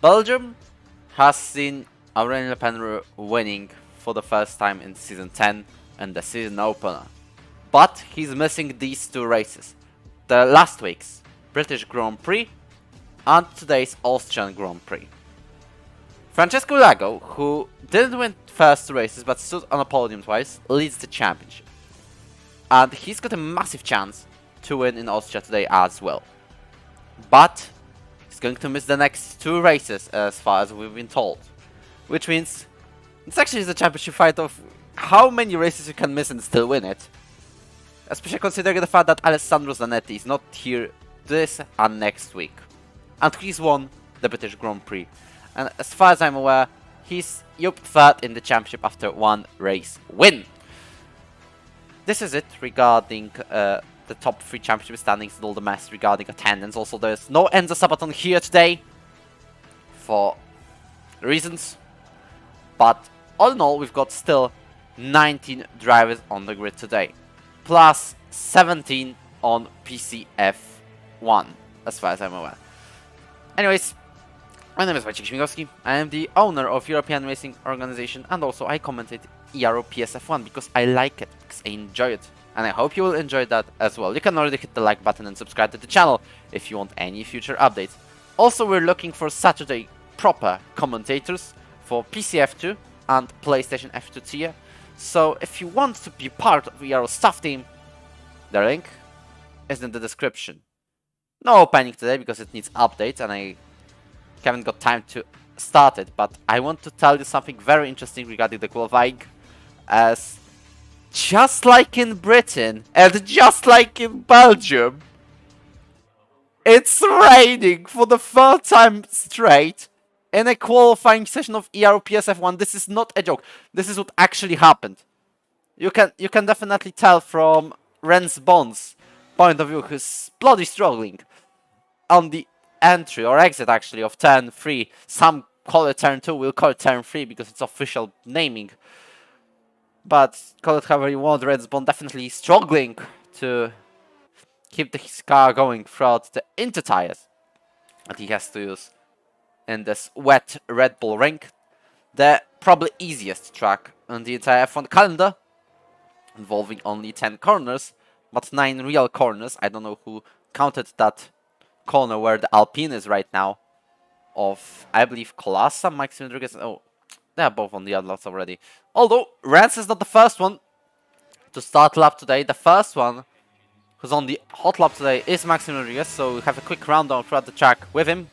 Belgium has seen Aurélie Le Pen winning for the first time in Season 10 and the season opener. But he's missing these two races. The last week's British Grand Prix and today's Austrian Grand Prix. Francesco Lago, who didn't win first two races but stood on a podium twice, leads the championship. And he's got a massive chance to win in Austria today as well. But he's going to miss the next two races as far as we've been told. Which means it's actually the championship fight of how many races you can miss and still win it. Especially considering the fact that Alessandro Zanetti is not here this and next week. And he's won the British Grand Prix. And as far as I'm aware, he's third in the championship after one race win. This is it regarding the top 3 championship standings and all the mess regarding attendance. Also, there's no Enzo Sabaton here today for reasons. But all in all, we've got still 19 drivers on the grid today. Plus 17 on PCF1, as far as I'm aware. Anyways, my name is Wojciech Śmigowski. I am the owner of European Racing Organization, and also I commented Ero PSF1 because I like it, because I enjoy it. And I hope you will enjoy that as well. You can already hit the like button and subscribe to the channel if you want any future updates. Also, we're looking for Saturday proper commentators for PCF2 and PlayStation F2 tier. So if you want to be part of Ero's staff team, the link is in the description. No opening today because it needs updates and I haven't got time to start it. But I want to tell you something very interesting regarding the qualifying. As just like in Britain and just like in Belgium, it's raining for the third time straight in a qualifying session of Ero PSF1. This is not a joke. This is what actually happened. You can definitely tell from Rens Bond's point of view, who's bloody struggling on the entry or exit actually of turn 3. Some call it turn 2, we'll call it turn 3 because it's official naming. But call it however you want, Rens Bond definitely struggling to keep his car going throughout the inter tires that he has to use in this wet Red Bull ring. The probably easiest track on the entire F1 calendar, involving only 10 corners, but 9 real corners. I don't know who counted that corner where the Alpine is right now, of, I believe, Colassa, Maxime Rodriguez. Oh, they're both on the other lots already. Although, Rens is not the first one to start lap today. The first one who's on the hot lap today is Maxime Rodriguez, so we have a quick rundown throughout the track with him.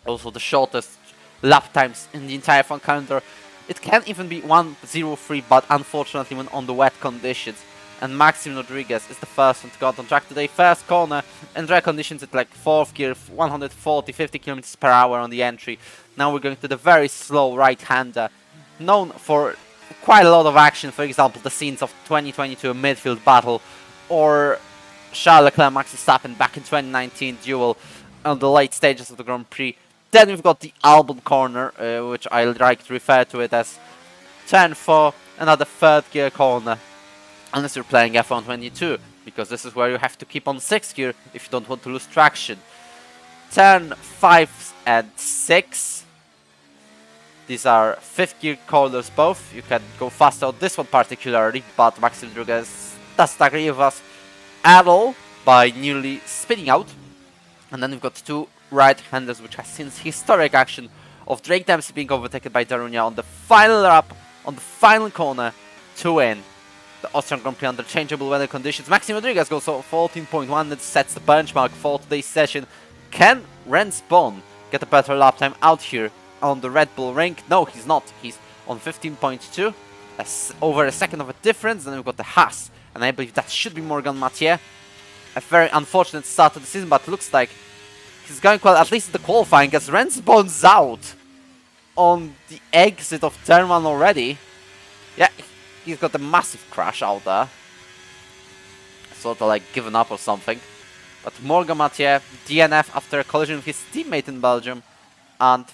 Also the shortest lap times in the entire F1 calendar. It can even be 1:03, but unfortunately when on the wet conditions. And Maxime Rodriguez is the first one to go out on track today. First corner in dry conditions at like 4th gear, 140, 50 km per hour on the entry. Now we're going to the very slow right-hander, known for quite a lot of action. For example, the scenes of 2022 midfield battle, or Charles Leclerc Max Verstappen back in 2019 duel on the late stages of the Grand Prix. Then we've got the Albon corner, which I like to refer to it as turn 4, another 3rd gear corner. Unless you're playing F1 22, because this is where you have to keep on 6th gear if you don't want to lose traction. Turn 5 and 6. These are 5th gear corners both. You can go faster on this one particularly, but Maxime Rodriguez doesn't agree with us at all by nearly spinning out. And then we've got 2 right-handers, which has seen historic action of Drake Dempsey being overtaken by Darunia on the final lap, on the final corner to win the Austrian Grand Prix under changeable weather conditions. Maxime Rodriguez goes for 14.1. That sets the benchmark for today's session. Can Rens Bond get a better lap time out here on the Red Bull ring? No, he's not. He's on 15.2. Over a second of a difference. Then we've got the Haas, and I believe that should be Morgan Mathieu. A very unfortunate start to the season, but looks like he's going well, at least in the qualifying, as Rens Bond's out on the exit of turn 1 already. Yeah, he's got a massive crash out there. Sort of like given up or something. But Morgan Mathieu, DNF after a collision with his teammate in Belgium. And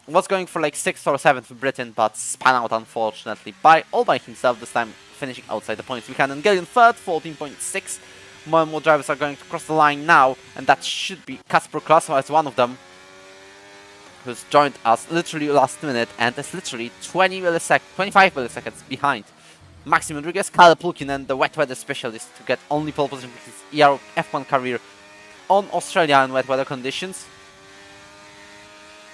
was going for like 6th or 7th for Britain, but spun out unfortunately all by himself, this time finishing outside the points. We can get in 3rd, 14.6. More and more drivers are going to cross the line now, and that should be Kasper Klasser as one of them. who's joined us literally last minute and is literally 25 milliseconds behind Maxim Rodriguez, Kyle Pulkinen, the wet weather specialist, to get only pole position with his Ero F1 career on Australia in wet weather conditions.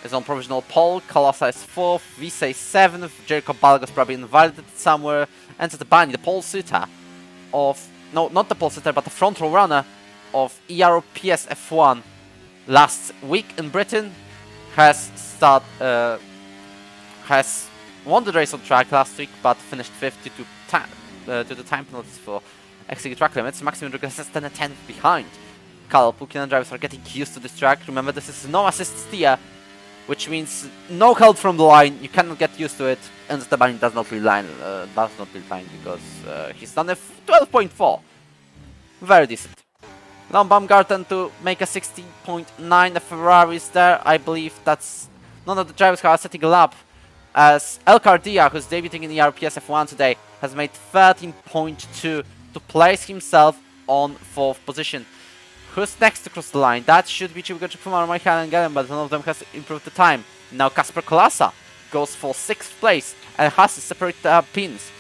Is on provisional pole, Colossa is 4th, Visa is 7th, Jericho Balgos probably invalidated somewhere, and Bani, the pole sitter of, no, not the pole sitter, but the front row runner of Ero F1 last week in Britain, has won the race on track last week, but finished 5th due to the time penalties for exceeding track limits. Maxim Rodriguez is 10 and 10 behind. Kyle Pulkinen drivers are getting used to this track. Remember, this is no assist steer, which means no help from the line. You cannot get used to it, and Esteban does not really because he's done a 12.4. Very decent. Now Baumgarten to make a 16.9. The Ferraris there. I believe that's none of the drivers who are setting a lap, as El Cardia, who's debuting in the RPS F1 today, has made 13.2 to place himself on 4th position. Who's next to cross the line? That should be Chibugo Chipumar, Michael and Galen, but none of them has improved the time. Now Kasper Kolasa goes for 6th place and has to separate the pins.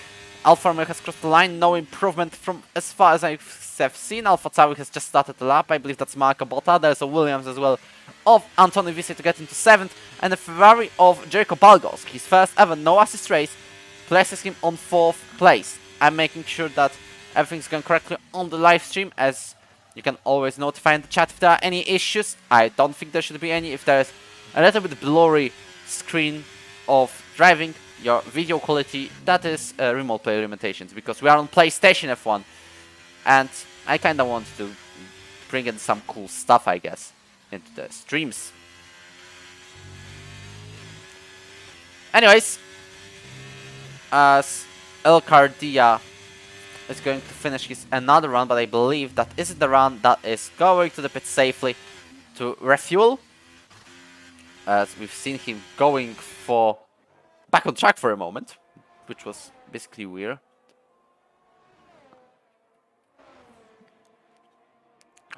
Alfa Romeo has crossed the line, no improvement from as far as I have seen. Alfa Tauri has just started the lap, I believe that's Marco Botta. There's a Williams as well of Antonio Visi to get into 7th, and a Ferrari of Jericho Balgos, his first ever no assist race, places him on 4th place. I'm making sure that everything's going correctly on the live stream, as you can always notify in the chat if there are any issues. I don't think there should be any. If there's a little bit blurry screen of driving, your video quality, that is remote play limitations, because we are on PlayStation F1 and I kinda want to bring in some cool stuff, I guess, into the streams. Anyways, as El Cardia is going to finish his another run, but I believe that isn't the run that is going to the pit safely to refuel, as we've seen him going for back on track for a moment, which was basically weird.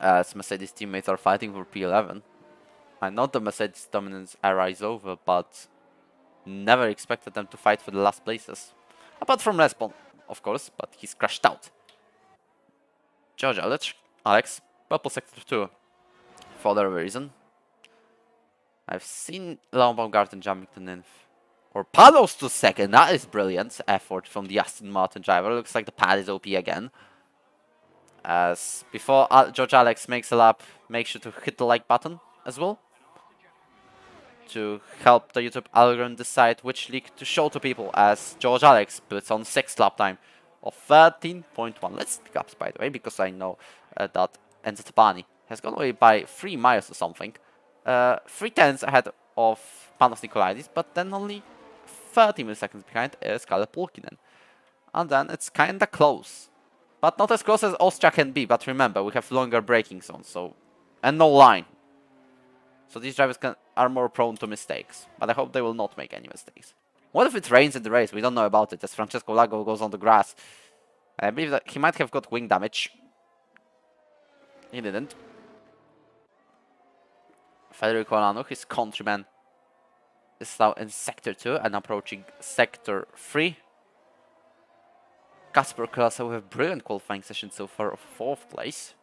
As Mercedes teammates are fighting for P11. I know the Mercedes dominance era is over, but never expected them to fight for the last places. Apart from Respawn, of course, but he's crashed out. George Alex, purple sector 2, for whatever reason. I've seen Leon Baumgarten jumping to ninth, or Palos to 2nd. That is brilliant effort from the Aston Martin driver. Looks like the pad is OP again. As before George Alex makes a lap, make sure to hit the like button as well, to help the YouTube algorithm decide which league to show to people, as George Alex puts on 6th lap time of 13.1. Let's pick up, by the way, because I know that Enzo Bani has gone away by 3 miles or something. 3/10 ahead of Panos Nikolaidis, but then only 30 milliseconds behind is Kalle Pulkinen. And then it's kinda close. But not as close as Austria can be, but remember, we have longer braking zones, and no line. So these drivers are more prone to mistakes, but I hope they will not make any mistakes. What if it rains in the race? We don't know about it, as Francesco Lago goes on the grass. I believe that he might have got wing damage. He didn't. Federico Alano, his countryman, is now in Sector 2 and approaching Sector 3. Kasper Klasa with a brilliant qualifying session so far of 4th place.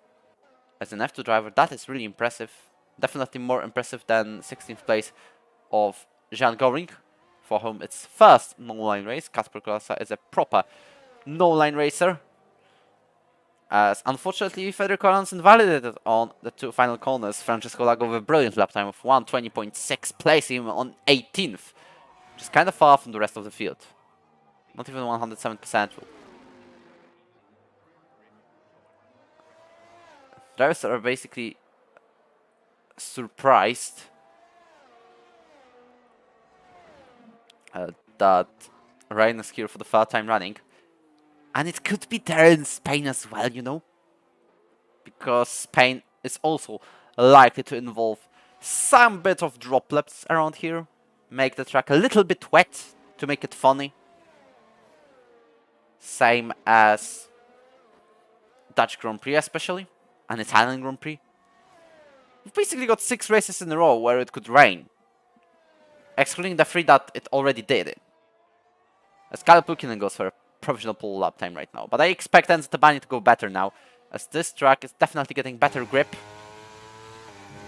As an F2 driver, that is really impressive. Definitely more impressive than 16th place of Jan Goring, for whom it's first no-line race. Kasper Klasa is a proper no-line racer. As unfortunately, Federico Alonso invalidated on the 2 final corners. Francesco Lago with a brilliant lap time of 1:20.6, placing him on 18th. Which is kind of far from the rest of the field. Not even 107%. Drivers are basically surprised that rain is here for the 3rd time running. And it could be there in Spain as well, you know? Because Spain is also likely to involve some bit of droplets around here. Make the track a little bit wet to make it funny. Same as Dutch Grand Prix especially. And Italian Grand Prix. We've basically got 6 races in a row where it could rain. excluding the 3 that it already did. As Kalpukinen goes for a provisional pole lap time right now. But I expect Enzo Tabani to go better now, as this track is definitely getting better grip.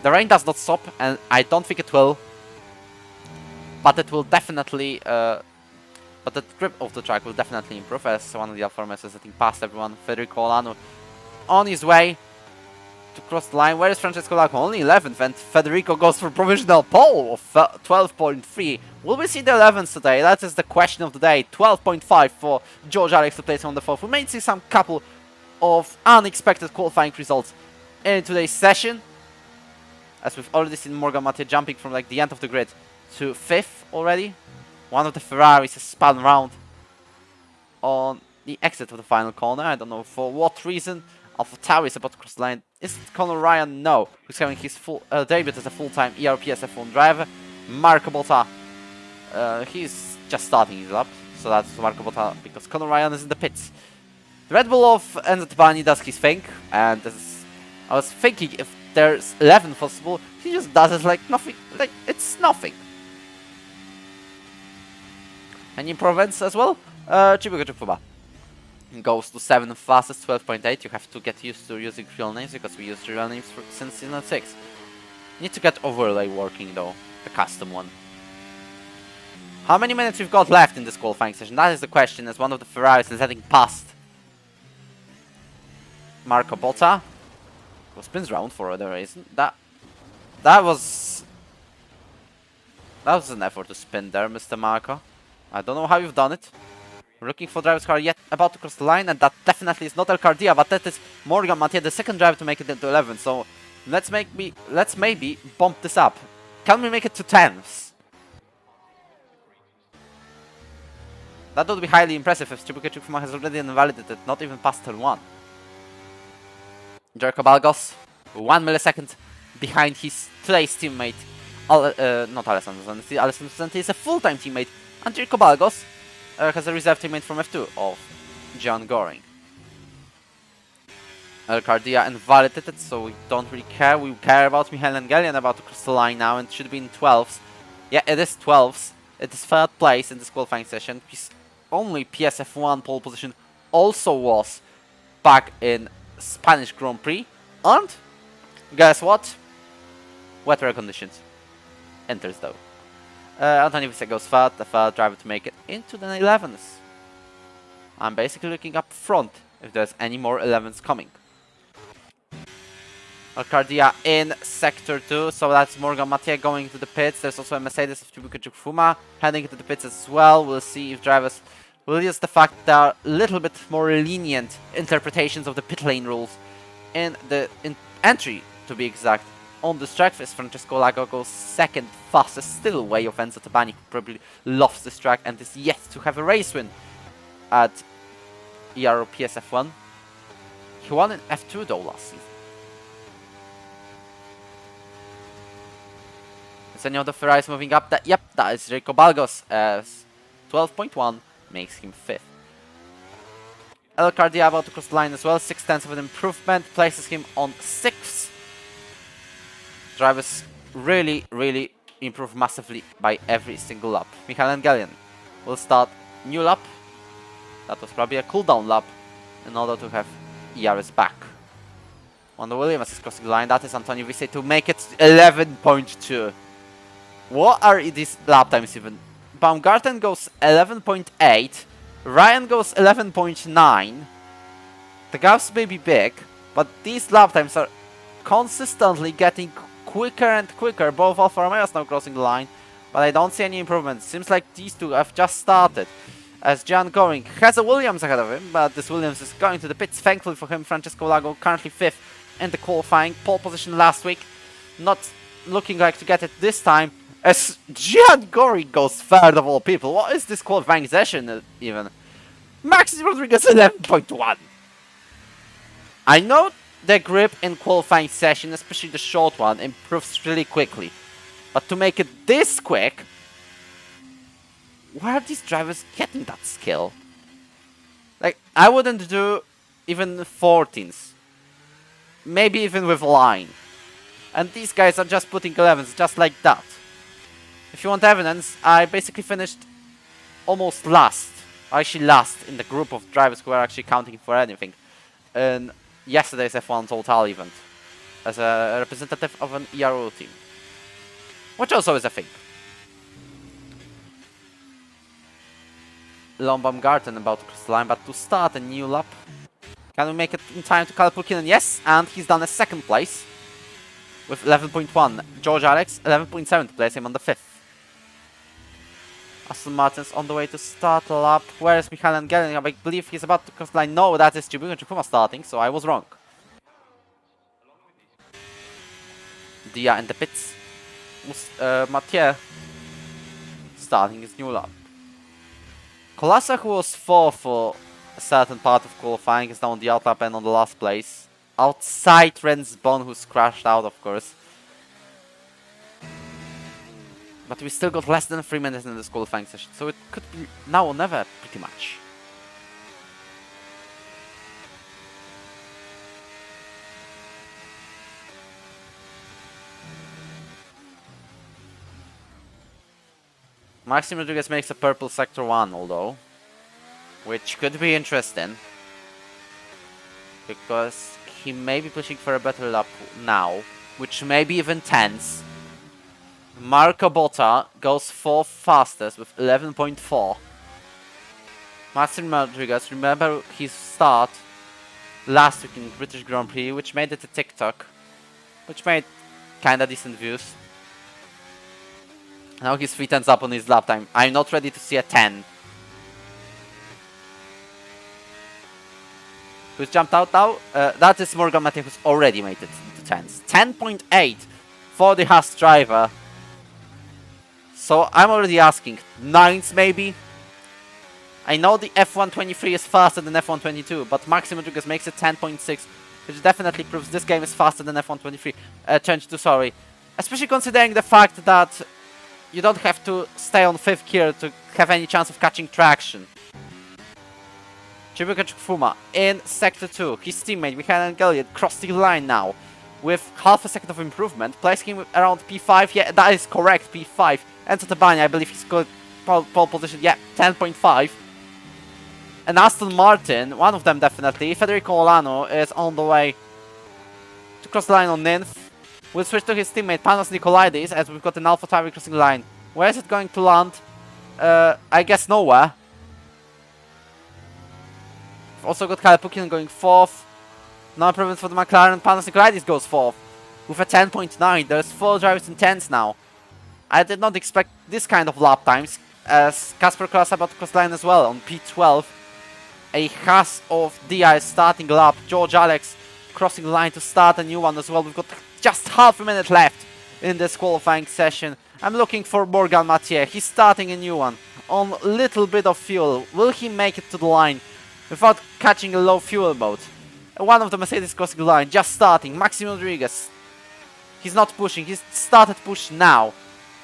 The rain does not stop, and I don't think it will. But it will definitely... but the grip of the track will definitely improve, as one of the Alfa Romeos is getting past everyone. Federico Olano on his way to cross the line. Where is Francesco Lacco? Only 11th, and Federico goes for provisional pole of 12.3. Will we see the 11th today? That is the question of the day. 12.5 for George Alex to place on the 4th. We may see some couple of unexpected qualifying results in today's session, as we've already seen Morgan Mattia jumping from like the end of the grid to 5th already. One of the Ferraris has spun round on the exit of the final corner. I don't know for what reason. AlphaTauri is about to cross the line. Is it Conor Ryan? No. Who's having his full debut as a full-time ERPS F1 driver. Marco Botta. He's just starting his lap. So that's Marco Botta because Conor Ryan is in the pits. The Red Bull of Enzo Tabani does his thing. And I was thinking if there's 11 possible, he just does it like nothing. Like it's nothing. Any improvements as well? Chibuka Chufuba goes to 7th fastest, 12.8. You have to get used to using real names because we used real names since season 6. Need to get overlay working though, the custom one. How many minutes we've got left in this qualifying session? That is the question, as one of the Ferraris is heading past Marco Botta, who spins round for other reason. That was an effort to spin there, Mr. Marco. I don't know how you've done it. We're looking for driver's car yet about to cross the line, and that definitely is not El Cardia, but that is Morgan Mattia, the second driver to make it into 11th. So let's maybe bump this up. Can we make it to 10th? That would be highly impressive if Chibuke Chukfuma has already invalidated, not even past turn 1. Jericho Balgos, 1 millisecond behind his today's teammate, not Alessandro Zanti. Alessandro Zanti is a full-time teammate, and Jericho Balgos has a reserve teammate from F2 of John Goring. El Cardia invalidated, so we don't really care. We care about Michael Engelian about to cross the line now, and should be in 12th. Yeah, it is 12th. It is 3rd place in this qualifying session. His only PSF1 pole position also was back in Spanish Grand Prix. And guess what? Wet weather conditions. Enters though. Anthony Visse goes 3rd, the 3rd driver to make it into the 11th. I'm basically looking up front if there's any more 11s coming. Alcardia in Sector 2, so that's Morgan Mattia going to the pits. There's also a Mercedes of Chibuka Chukfuma heading into the pits as well. We'll see if drivers will use the fact there are a little bit more lenient interpretations of the pit lane rules in the entry, to be exact, on this track. As Francesco Lago goes 2nd fastest, still way of Enzo Tabani, who probably loves this track and is yet to have a race win at Ero F1. He won in F2 though last season. Is any of the Ferraris moving up? Yep, that is Rico Balgos, as 12.1 makes him 5th. El Cardia about to cross the line as well, 6/10 of an improvement, places him on 6th. Drivers really improve massively by every single lap. Michael Engelian will start new lap. That was probably a cooldown lap in order to have ERS back. Wanda Williams is crossing the line. That is Antonio Visse to make it 11.2. What are these lap times even? Baumgarten goes 11.8. Ryan goes 11.9. The gaps may be big, but these lap times are consistently getting quicker and quicker. Both Alfa Romeos now crossing the line, but I don't see any improvements. Seems like these two have just started, as John Goring has a Williams ahead of him, but this Williams is going to the pits. Thankfully for him, Francesco Lago currently 5th in the qualifying. Pole position last week, not looking like to get it this time, as John Goring goes 3rd of all people. What is this qualifying session even? Maxi Rodriguez 11.1. I know the grip in qualifying session, especially the short one, improves really quickly. But to make it this quick, where are these drivers getting that skill? Like, I wouldn't do even 14s. Maybe even with line. And these guys are just putting 11s just like that. If you want evidence, I basically finished almost last. Actually last in the group of drivers who are actually counting for anything. In yesterday's F1 Total event. As a representative of an Ero team. Which also is a thing. Lombam-Garten about to cross the line, but to start a new lap. Can we make it in time to Kalle Pulkkinen? Yes, and he's done a second place. With 11.1. George Alex, 11.7 to place him on the 5th. Aston Martin's on the way to start the lap. Where is Michael Angelin? I believe he's about to cross the line. No, that is Chibuga Chukuma starting, so I was wrong. Dia in the pits. Mathieu starting his new lap. Kolasa, who was 4th for a certain part of qualifying, is now on the outlap and on the last place. Outside Rensbon, who's crashed out, of course. But we still got less than 3 minutes in this qualifying session, so it could be now or never, pretty much. Maxime Rodriguez makes a purple Sector 1, although, which could be interesting, because he may be pushing for a better lap now, which may be even tense. Marco Botta goes 4th fastest with 11.4. Maxime Rodriguez, remember his start last week in British Grand Prix, which made it a TikTok, which made kinda decent views. Now he's 3/10 up on his lap time. I'm not ready to see a 10. Who's jumped out now? That is Morgan Mathieu, who's already made it into 10s. 10.8 for the Haas driver. So I'm already asking, 9s maybe? I know the F123 is faster than F122, but Maxime Rodriguez makes it 10.6, which definitely proves this game is faster than F123. 22, sorry. Especially considering the fact that you don't have to stay on 5th gear to have any chance of catching traction. Chibuka Chukfuma in Sector 2. His teammate, Michael Angelin, crossed the line now with half a second of improvement, placing him around P5. Yeah, that is correct, P5. Enzo Tabani, I believe he's got pole position. Yeah, 10.5. And Aston Martin, one of them definitely, Federico Olano, is on the way to cross the line on 9th. We'll switch to his teammate Panos Nikolaides as we've got an AlphaTauri crossing the line. Where is it going to land? I guess nowhere. We've also got Kalle Pulkkinen going 4th. No improvement for the McLaren. Panos Nikolaides goes 4th with a 10.9. There's 4 drivers in 10s now. I did not expect this kind of lap times, as Kasper Kroos about to cross the line as well on P12. A Haas of Dia is starting lap. George Alex crossing the line to start a new one as well. We've got just half a minute left in this qualifying session. I'm looking for Morgan Mathieu. He's starting a new one on a little bit of fuel. Will he make it to the line without catching a low fuel mode? One of the Mercedes crossing the line, just starting. Maxime Rodriguez. He's not pushing. He's started push now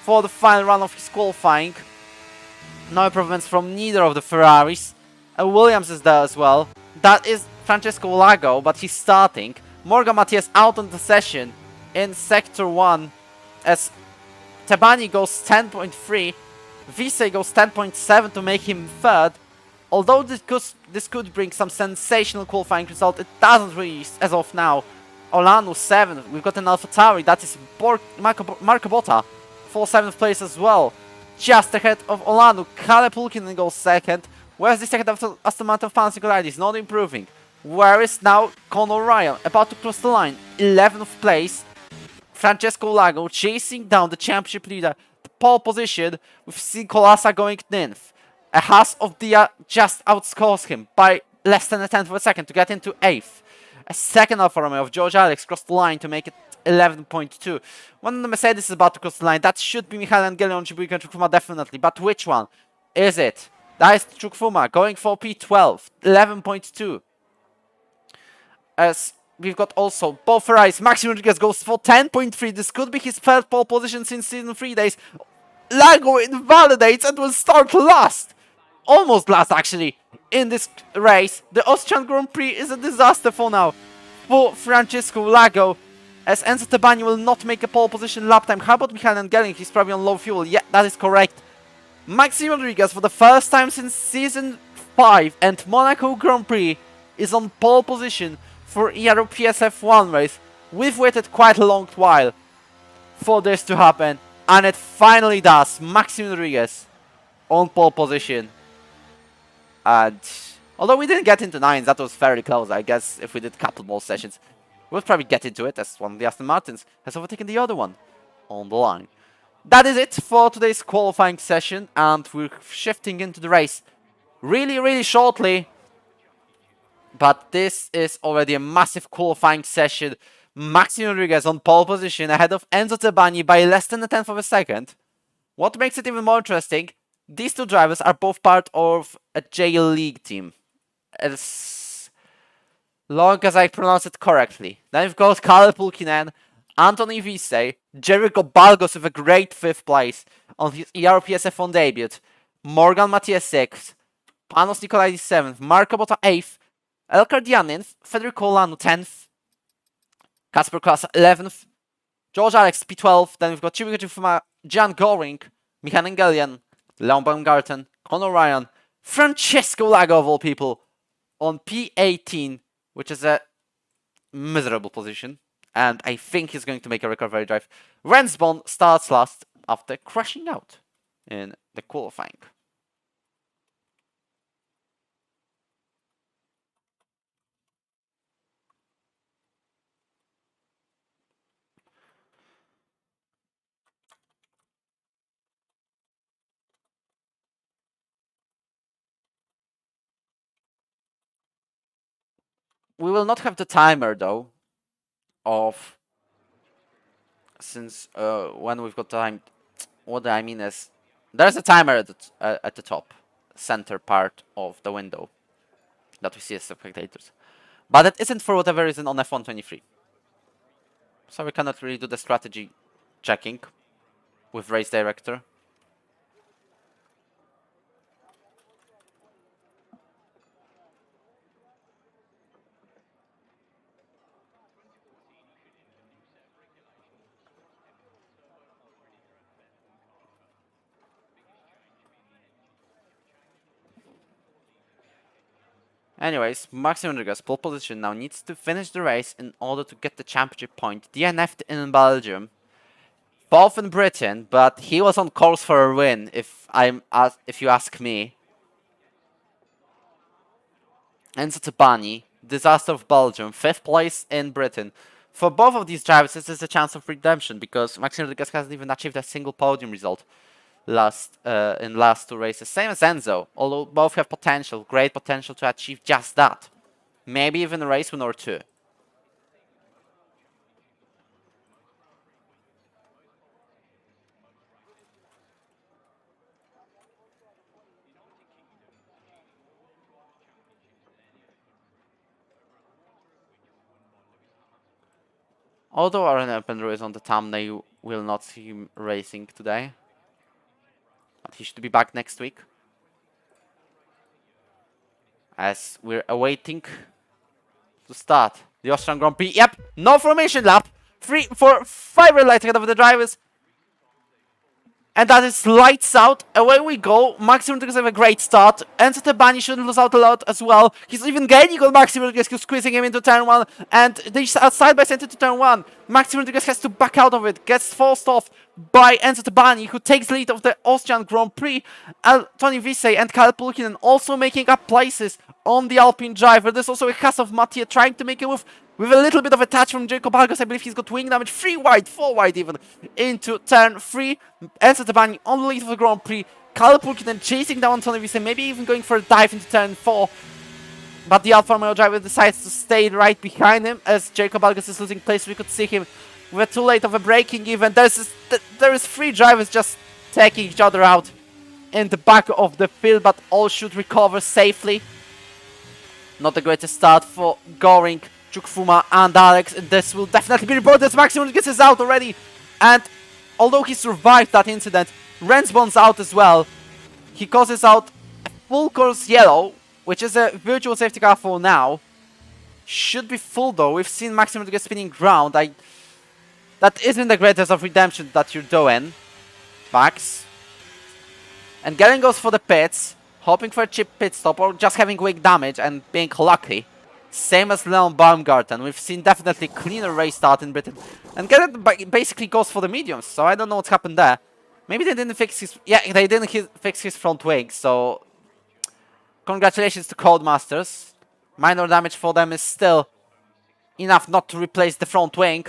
for the final run of his qualifying. No improvements from neither of the Ferraris. Williams is there as well. That is Francesco Lago, but he's starting. Morgan Mathieu out on the session in Sector 1 as Tabani goes 10.3, Vise goes 10.7 to make him 3rd. Although this could bring some sensational qualifying result, it doesn't really as of now. Olano 7th, we've got an AlphaTauri, that is Marco Botta for 7th place as well. Just ahead of Olano, Kalle Pulkkinen goes 2nd. Where's the 2nd after Aston Martin Panos Nikolaides? Not improving. Where is now Conor Ryan? About to cross the line. 11th place. Francesco Lago chasing down the championship leader. The pole position with Colasa going 9th. A Haas of Dia just outscores him by less than a tenth of a second to get into 8th. A second Alfa Romeo of George Alex crossed the line to make it 11.2. One of the Mercedes is about to cross the line. That should be Michael Angelin on Chibuika Chukfuma definitely. But which one is it? That is Chukfuma going for P12. 11.2. As we've got also both Ferraris. Maxime Rodriguez goes for 10.3. This could be his 3rd pole position since season 3 days. Lago invalidates and will start last. Almost last actually in this race. The Austrian Grand Prix is a disaster for now for Francesco Lago. as Enzo Tebani will not make a pole position lap time. How about Michael and Gelling? He's probably on low fuel. Yeah, that is correct. Maxime Rodriguez, for the first time since Season 5 and Monaco Grand Prix, is on pole position for Ero F1 race. We've waited quite a long while for this to happen, and it finally does. Maxime Rodriguez on pole position. And although we didn't get into 9s, that was fairly close. I guess if we did a couple more sessions, we'll probably get into it, as one of the Aston Martins has overtaken the other one on the line. That is it for today's qualifying session, and we're shifting into the race really shortly. But this is already a massive qualifying session. Maxime Rodriguez on pole position ahead of Enzo Tebani by less than a tenth of a second. What makes it even more interesting, these two drivers are both part of a J League team, as long as I pronounce it correctly. Then we've got Kalle Pulkkinen, Anthony Vise, Jericho Balgos with a great 5th place on his Ero F1 debut, Morgan Matthias 6th, Panos Nicolaides 7th, Marco Botta 8th, Elkar Dianin, Federico Lano 10th, Kasper Klaas 11th, George Alex P12th, then we've got Chibika Jufuma, Jan Goring, Michael Engelian, Leon Baumgarten, Conor Ryan, Francesco Lago of all people on P18, which is a miserable position. And I think he's going to make a recovery drive. Rensbon starts last after crashing out in the qualifying. We will not have the timer though, of since when we've got time. What I mean is, there's a timer at the top center part of the window that we see as spectators, but it isn't for whatever reason on F123. So we cannot really do the strategy checking with race director. Anyways, Maxime Rodriguez, pole position, now needs to finish the race in order to get the championship point. DNF'd in Belgium, 4th in Britain, but he was on course for a win, if you ask me. Enzo Tebani, disaster of Belgium, 5th place in Britain. For both of these drivers, this is a chance of redemption, because Maxime Rodriguez hasn't even achieved a single podium result in last 2 races. Same as Enzo, although both have potential, great potential to achieve just that. Maybe even a race win or 2. Although Aaron Eppenroy is on the thumbnail, we'll not see him racing today. But he should be back next week, as we're awaiting to start the Austrian Grand Prix. Yep, no formation lap. 3, 4, 5 red lights ahead of the drivers. And that is lights out. Away we go. Maxime Rodriguez have a great start. Enzo Tebani shouldn't lose out a lot as well. He's even gaining on Maxime Rodriguez, squeezing him into turn 1. And they are side by side into turn 1. Maxime Rodriguez has to back out of it. Gets forced off by Enzo Tebani, who takes lead of the Austrian Grand Prix. Tony Vise and Kalle Pulkkinen also making up places on the Alpine driver. There's also a cast of Mattia trying to make a move with a little bit of a touch from Jacob Balgos. I believe he's got wing damage. 3 wide, 4 wide even, into turn 3. Enzo Tebani on the lead of the Grand Prix. Kalle Pulkkinen chasing down Tony Vise, maybe even going for a dive into turn 4. But the Alfa Romeo driver decides to stay right behind him as Jacob Balgos is losing place. We could see him with too late of a braking even. There is 3 drivers just taking each other out in the back of the field, but all should recover safely. Not the greatest start for Goring, Chukfuma and Alex. This will definitely be reported as Maxime Rodriguez is out already. And although he survived that incident, Rensbon's out as well. He causes out a full course yellow, which is a virtual safety car for now. Should be full though. We've seen Maxime Rodriguez spinning ground. That isn't the greatest of redemption that you're doing, Max. And Garen goes for the pits, hoping for a cheap pit stop or just having weak damage and being lucky. Same as Leon Baumgarten. We've seen definitely cleaner race start in Britain. And Garen basically goes for the mediums, so I don't know what's happened there. Maybe they didn't fix his... Yeah, they didn't fix his front wing, so... Congratulations to Codemasters. Minor damage for them is still enough not to replace the front wing.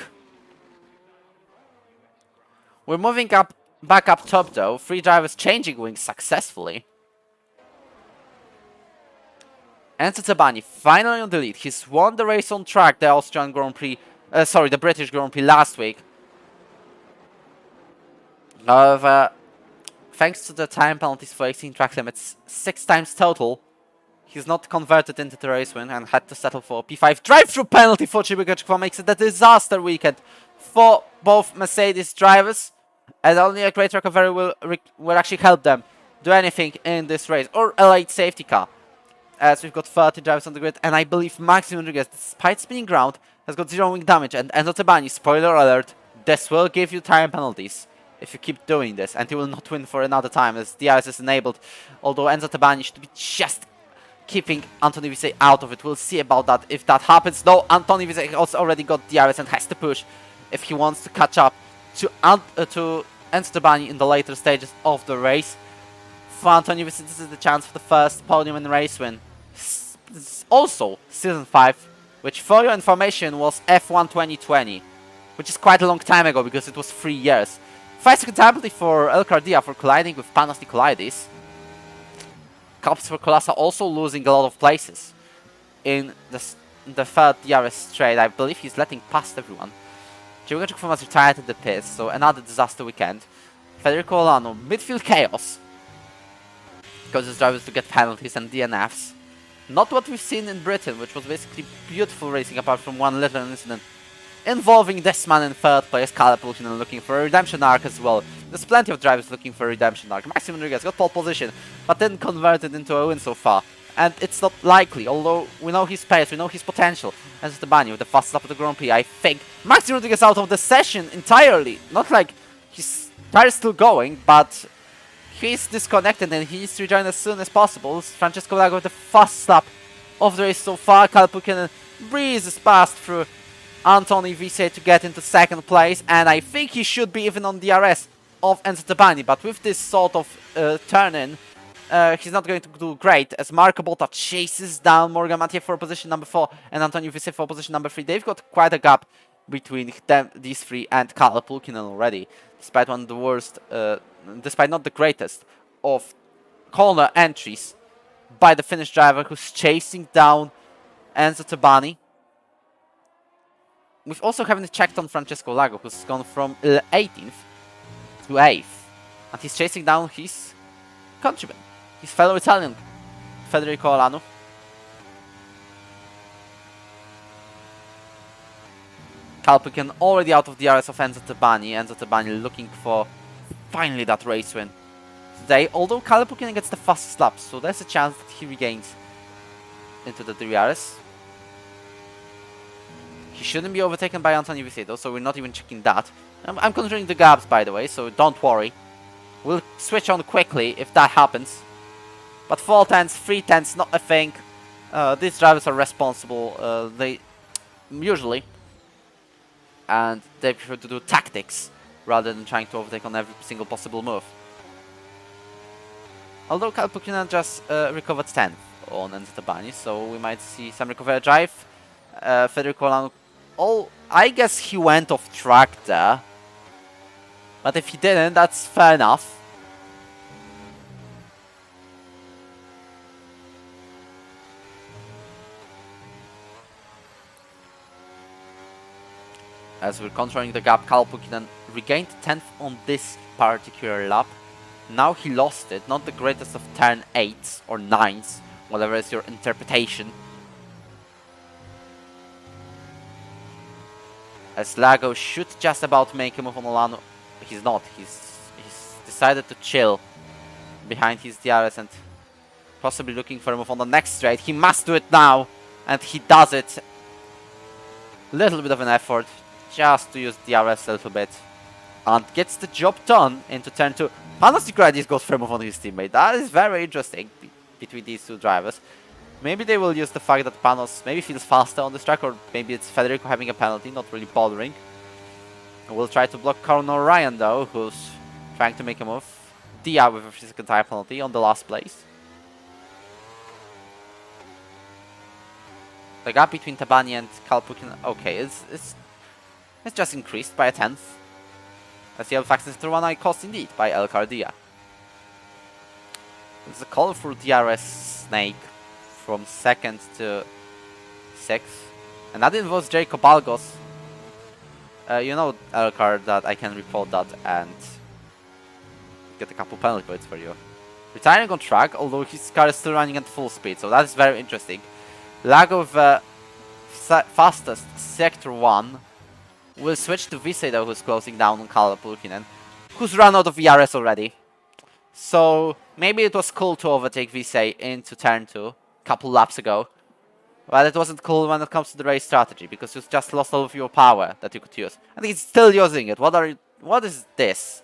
We're moving back up top though. 3 drivers changing wings successfully. Enzo Tabani finally on the lead. He's won the race on track, the Austrian Grand Prix, the British Grand Prix last week. However, thanks to the time penalties for 18 track limits, 6 times total, he's not converted into the race win and had to settle for a P5 drive-through penalty for Chibukachikwa. Makes it a disaster weekend for both Mercedes drivers, and only a great recovery will actually help them do anything in this race, or a late safety car. As we've got 30 drivers on the grid, and I believe Max Rodriguez, despite spinning ground, has got 0 wing damage. And Enzo Tabani, spoiler alert, this will give you time penalties if you keep doing this, and he will not win for another time as DRS is enabled. Although Enzo Tabani should be just keeping Anthony Visey out of it. We'll see about that if that happens. No, Anthony Visey also already got DRS and has to push if he wants to catch up to Enzo Tabani in the later stages of the race. For Anthony Visey, this is the chance for the first podium and race win. This is also Season 5, which for your information was F1 2020, which is quite a long time ago because it was 3 years. 5-second penalty for El Cardia for colliding with Panos Nicolaides. Cups for Kolasa also losing a lot of places in the third DRS straight. I believe he's letting past everyone. Chibukachikwa was retired at the pits, so another disaster weekend. Federico Olano, midfield chaos, causes drivers to get penalties and DNFs. Not what we've seen in Britain, which was basically beautiful racing apart from one little incident involving this man in third place, Caleb Pulkinen looking for a redemption arc as well. There's plenty of drivers looking for a redemption arc. Maxim Rodriguez got pole position, but didn't convert it into a win so far. And it's not likely, although we know his pace, we know his potential. And Tabani with the fast lap of the Grand Prix. I think Maxim Rodriguez out of the session entirely. Not like his tire is still going, but he's disconnected and he needs to rejoin as soon as possible. Francesco Lago with the fast lap of the race so far. Caleb Pulkinen breezes past through Anthony Visey to get into second place, and I think he should be even on DRS of Enzo Tabani, but with this sort of turn-in, he's not going to do great, as Marco Botta chases down Morgan Mathieu for position number 4 and Antonio Visey for position number 3. They've got quite a gap between them, these 3 and Kalle Pulkinen already, despite one of the worst, despite not the greatest, of corner entries by the Finnish driver who's chasing down Enzo Tabani. We've also haven't checked on Francesco Lago, who's gone from 18th to 8th. And he's chasing down his countryman, his fellow Italian, Federico Olano. Kalpican already out of the DRS of Enzo Tabani. Enzo Tabani looking for finally that race win today. Although Kalpican gets the fastest lap, so there's a chance that he regains into the DRS. He shouldn't be overtaken by Antonio Visey though, so we're not even checking that. I'm considering the gaps, by the way, so don't worry. We'll switch on quickly if that happens. But 4 tenths, 3 tenths, not a thing. These drivers are responsible, they usually, and they prefer to do tactics rather than trying to overtake on every single possible move. Although Kalpukina just recovered 10th on Enzo Tabani, so we might see some recovery drive. Federico Olano, I guess he went off track there, but if he didn't, that's fair enough. As we're controlling the gap, Kalpukinen regained 10th on this particular lap. Now he lost it, not the greatest of turn 8s or 9s, whatever is your interpretation. As Lago should just about make a move on Olano. He's not. He's decided to chill behind his DRS and possibly looking for a move on the next straight. He must do it now, and he does it. Little bit of an effort, just to use DRS a little bit. And gets the job done into turn 2. Panos Nicolaides goes for a move on his teammate. That is very interesting between these two drivers. Maybe they will use the fact that Panos maybe feels faster on this track, or maybe it's Federico having a penalty, not really bothering. We'll try to block Conor Ryan though, who's trying to make a move. Dia with a physical tire penalty on the last place. The gap between Tabani and Kalpukin, okay, it's just increased by a 10th. As the Faxon through one eye cost indeed by El Cardia. It's a call for DRS Snake from 2nd to 6th. And that involves Jacob Algos. You know, Elcar, that I can report that and get a couple penalty points for you. Retiring on track, although his car is still running at full speed, so that is very interesting. Lag of fastest Sector 1 will switch to Visay though, who's closing down on Kalle Pulkinen, who's run out of VRS already. So maybe it was cool to overtake Visay into turn 2 a couple laps ago. Well, it wasn't cool when it comes to the race strategy, because you just lost all of your power that you could use. And he's still using it. What is this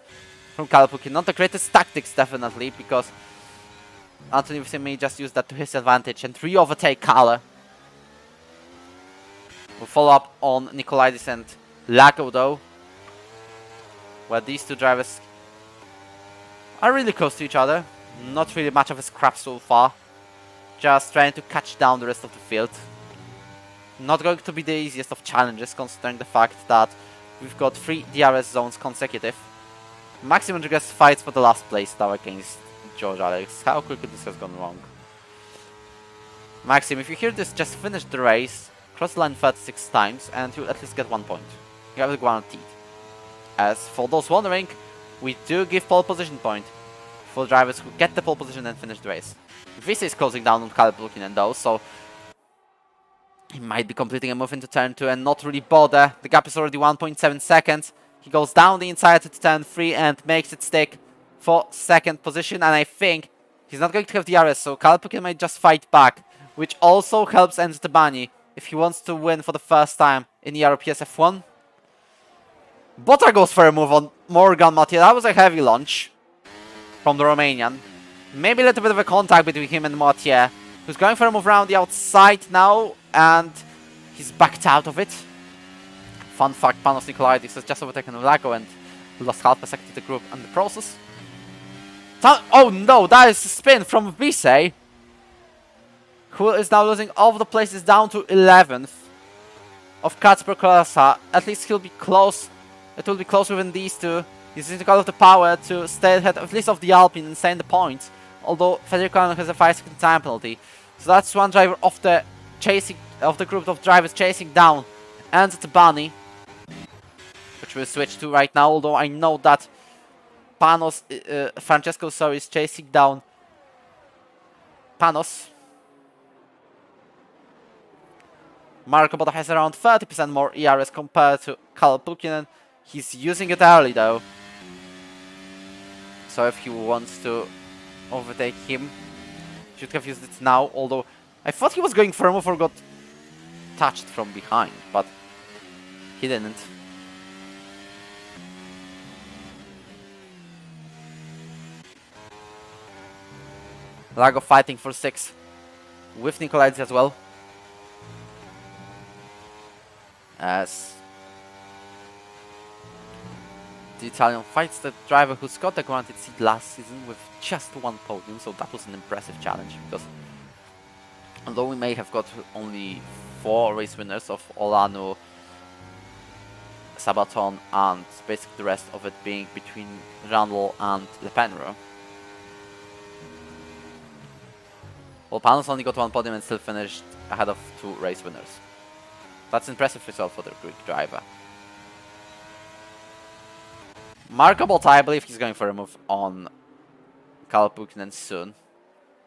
from Kalle Pulkinen? Not the greatest tactics, definitely, because Anthony Visay may just use that to his advantage and re-overtake Kalle. We'll follow up on Nicolaides and Lago though, where these two drivers are really close to each other. Not really much of a scrap so far. Just trying to catch down the rest of the field. Not going to be the easiest of challenges, considering the fact that we've got 3 DRS zones consecutive. Maxim Rodriguez fights for the last place now against George Alex. How quickly this has gone wrong. Maxim, if you hear this, just finish the race, cross the line 36 times, and you'll at least get 1 point. You have it guaranteed. As for those wondering, we do give pole position point for drivers who get the pole position and finish the race. Visay is closing down on Kalle Pulkinen though, so he might be completing a move into turn 2 and not really bother. The gap is already 1.7 seconds. He goes down the inside to turn 3 and makes it stick for 2nd position, and I think he's not going to have DRS, so Kalle Pulkinen might just fight back, which also helps Enzo Tabani if he wants to win for the first time in the European F1. Botta goes for a move on Morgan Mattia. That was a heavy launch from the Romanian. Maybe a little bit of a contact between him and Mattia, who's going for a move around the outside now, and he's backed out of it. Fun fact, Panos Nicolaides has just overtaken Lago and lost half a second to the group in the process. Oh no, that is a spin from Visay, who is now losing all of the places down to 11th of Kacper Kolasa. At least he'll be close. It will be close within these two. He's using all of the power to stay ahead at least of the Alpine and stay in the points. Although Federico has a 5-second time penalty. So that's one driver of the group of drivers chasing down Enzo Tabani, which we'll switch to right now. Although I know that Francesco is chasing down Panos. Marco Botta has around 30% more ERS compared to Kalle Pulkinen. He's using it early though. So if he wants to overtake him, should have used it now. Although I thought he was going for a move or got touched from behind, but he didn't. Lago fighting for 6 with Nicolaides as well. As the Italian fights the driver who's got the granted seat last season with just 1 podium, so that was an impressive challenge, because although we may have got only 4 race winners of Olano, Sabaton, and basically the rest of it being between Randall and Le Penro. Well, Panos only got 1 podium and still finished ahead of 2 race winners. That's an impressive result for the Greek driver. Marco Botta, I believe he's going for a move on Kalle Pulkinen soon.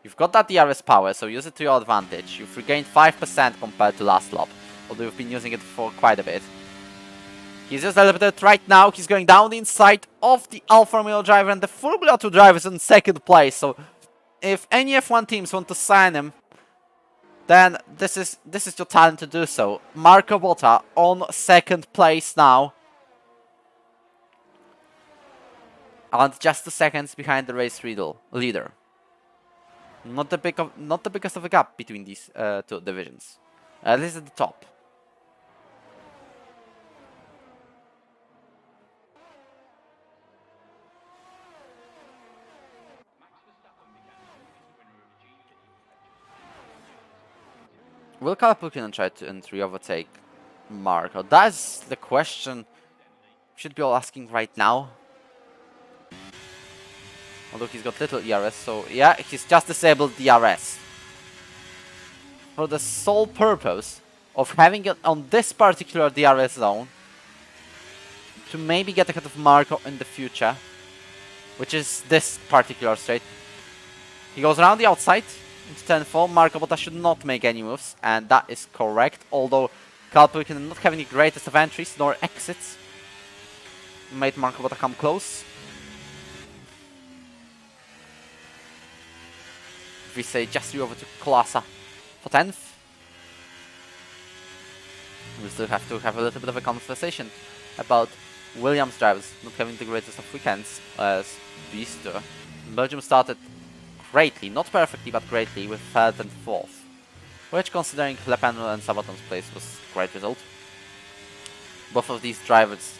You've got that DRS power, so use it to your advantage. You've regained 5% compared to last lap, although you've been using it for quite a bit. He's just a little bit right now. He's going down the inside of the Alfa Romeo driver, and the Formula 2 driver is in 2nd place. So if any F1 teams want to sign him, then this is your talent to do so. Marco Botta on 2nd place now. And just 2 seconds behind the race leader. Not the biggest of a gap between these two divisions. At least at the top. Will Kalpukin try to entry overtake Marco? That's the question we should be all asking right now. Although he's got little ERS, so yeah, he's just disabled the DRS. For the sole purpose of having it on this particular DRS zone to maybe get ahead of Marco in the future, which is this particular straight. He goes around the outside into turn 4. Marco Botta should not make any moves, and that is correct, although Kalpukin not having the greatest of entries nor exits made Marco Botta come close. We say just over to Kolasa for 10th. We still have to have a little bit of a conversation about Williams drivers not having the greatest of weekends as these two. Belgium started greatly, not perfectly, but greatly with 3rd and 4th, which, considering Le Pen and Sabaton's place, was a great result. Both of these drivers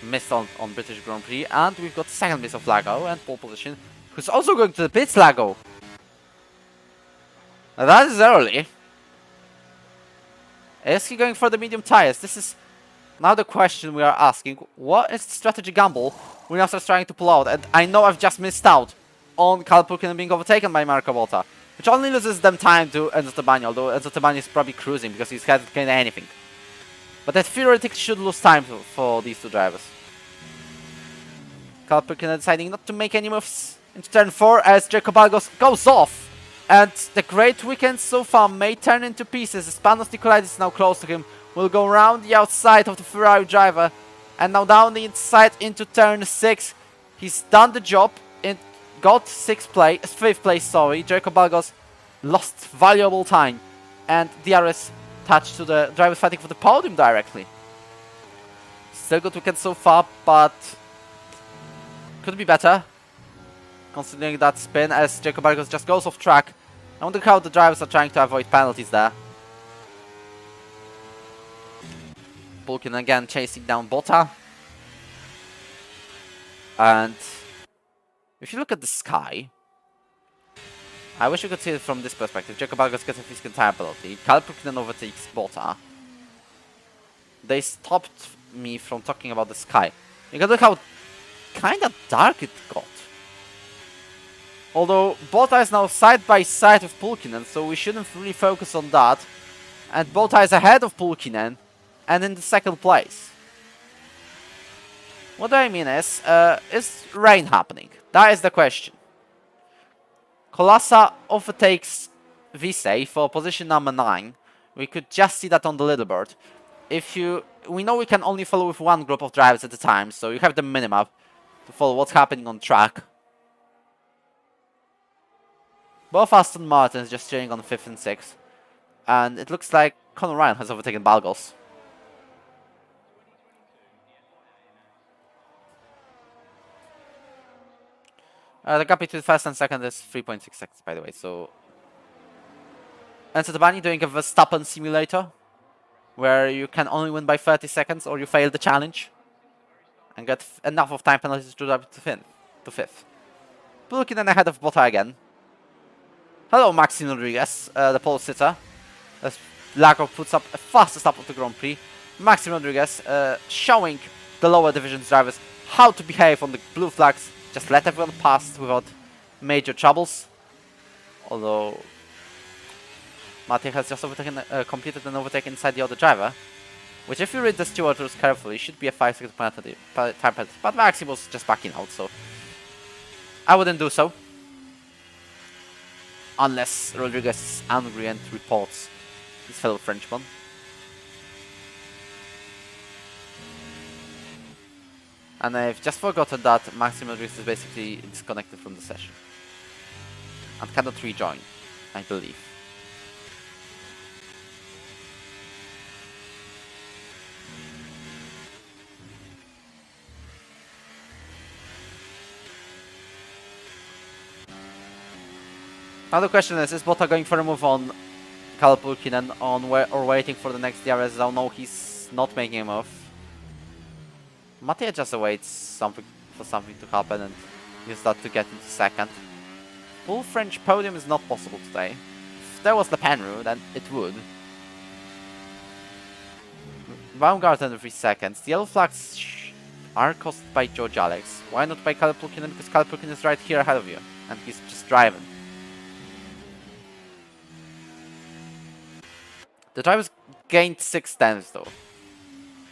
missed on British Grand Prix, and we've got 2nd place of Lago and pole position, who's also going to the pits, Lago. That is early. Is he going for the medium tires? This is now the question we are asking. What is the strategy gamble Williams is trying to pull out? And I know I've just missed out on Kalpukin being overtaken by Marco Botta, which only loses them time to Enzo Tebani, although Enzo Tebani is probably cruising because he hasn't gained anything. But that theoretically should lose time for these two drivers. Kalpukin deciding not to make any moves into turn 4 as Jacob Algos goes off. And the great weekend so far may turn into pieces. Spanos Nicolaides is now close to him. Will go around the outside of the Ferrari driver. And now down the inside into turn 6. He's done the job. It got 5th place, sorry. Jacob Algos lost valuable time. And DRS touched to the driver's fighting for the podium directly. Still good weekend so far, but could be better. Considering that spin as Jacob Algos just goes off track. I wonder how the drivers are trying to avoid penalties there. Pulkin again chasing down Botta. And if you look at the sky, I wish you could see it from this perspective. Jacob Algos gets a physical tire penalty. Kalpukin overtakes Botta. They stopped me from talking about the sky. You can look how kind of dark it got. Although Botta is now side by side with Pulkkinen, so we shouldn't really focus on that. And Botta is ahead of Pulkkinen and in the 2nd place. What I mean is rain happening? That is the question. Kolasa overtakes Visey for position number 9. We could just see that on the leaderboard. We know we can only follow with one group of drivers at a time, so you have the minimap to follow what's happening on track. Both Aston Martins just cheering on 5th and 6th. And it looks like Conor Ryan has overtaken Balgos. The gap between 1st and 2nd is 3.6 seconds, by the way. So, Enzo Tebani doing a Verstappen simulator, where you can only win by 30 seconds or you fail the challenge. And get enough of time penalties to drop to 5th. Pulkkinen ahead of Botta again. Hello, Maxime Rodriguez, the pole sitter. As Lago puts up a fastest lap of the Grand Prix. Maxime Rodriguez showing the lower divisions drivers how to behave on the blue flags. Just let everyone pass without major troubles. Although Matej has just completed an overtake inside the other driver. Which, if you read the steward rules carefully, should be a 5-second time penalty. But Maxime was just backing out, so I wouldn't do so. Unless Rodriguez is angry and reports his fellow Frenchman. And I've just forgotten that Maxime Rodriguez is basically disconnected from the session. And cannot rejoin, I believe. Now the question is Botta going for a move on Kalpulkinen or waiting for the next DRS zone? No, he's not making a move. Mattia just awaits for something to happen and use that to get into second. Full French podium is not possible today. If there was the Penru, then it would. Baumgarten 3 seconds. The yellow flags are caused by George Alex. Why not by Kalpulkinen? Because Kalpulkinen is right here ahead of you. And he's just driving. The drivers gained 6 tenths though.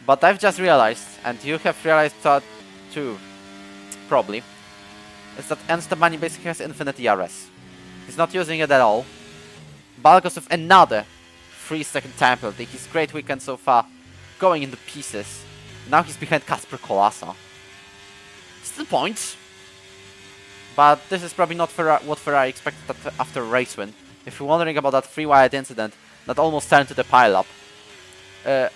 But I've just realized, and you have realized that too, probably, is that Esteban basically has infinite ERS. He's not using it at all. Balgos with another 3-second time penalty. His great weekend so far going into pieces. Now he's behind Kasper Kolasa. Still points. But this is probably not what Ferrari expected after a race win. If you're wondering about that 3-wide incident that almost turned to the pile-up,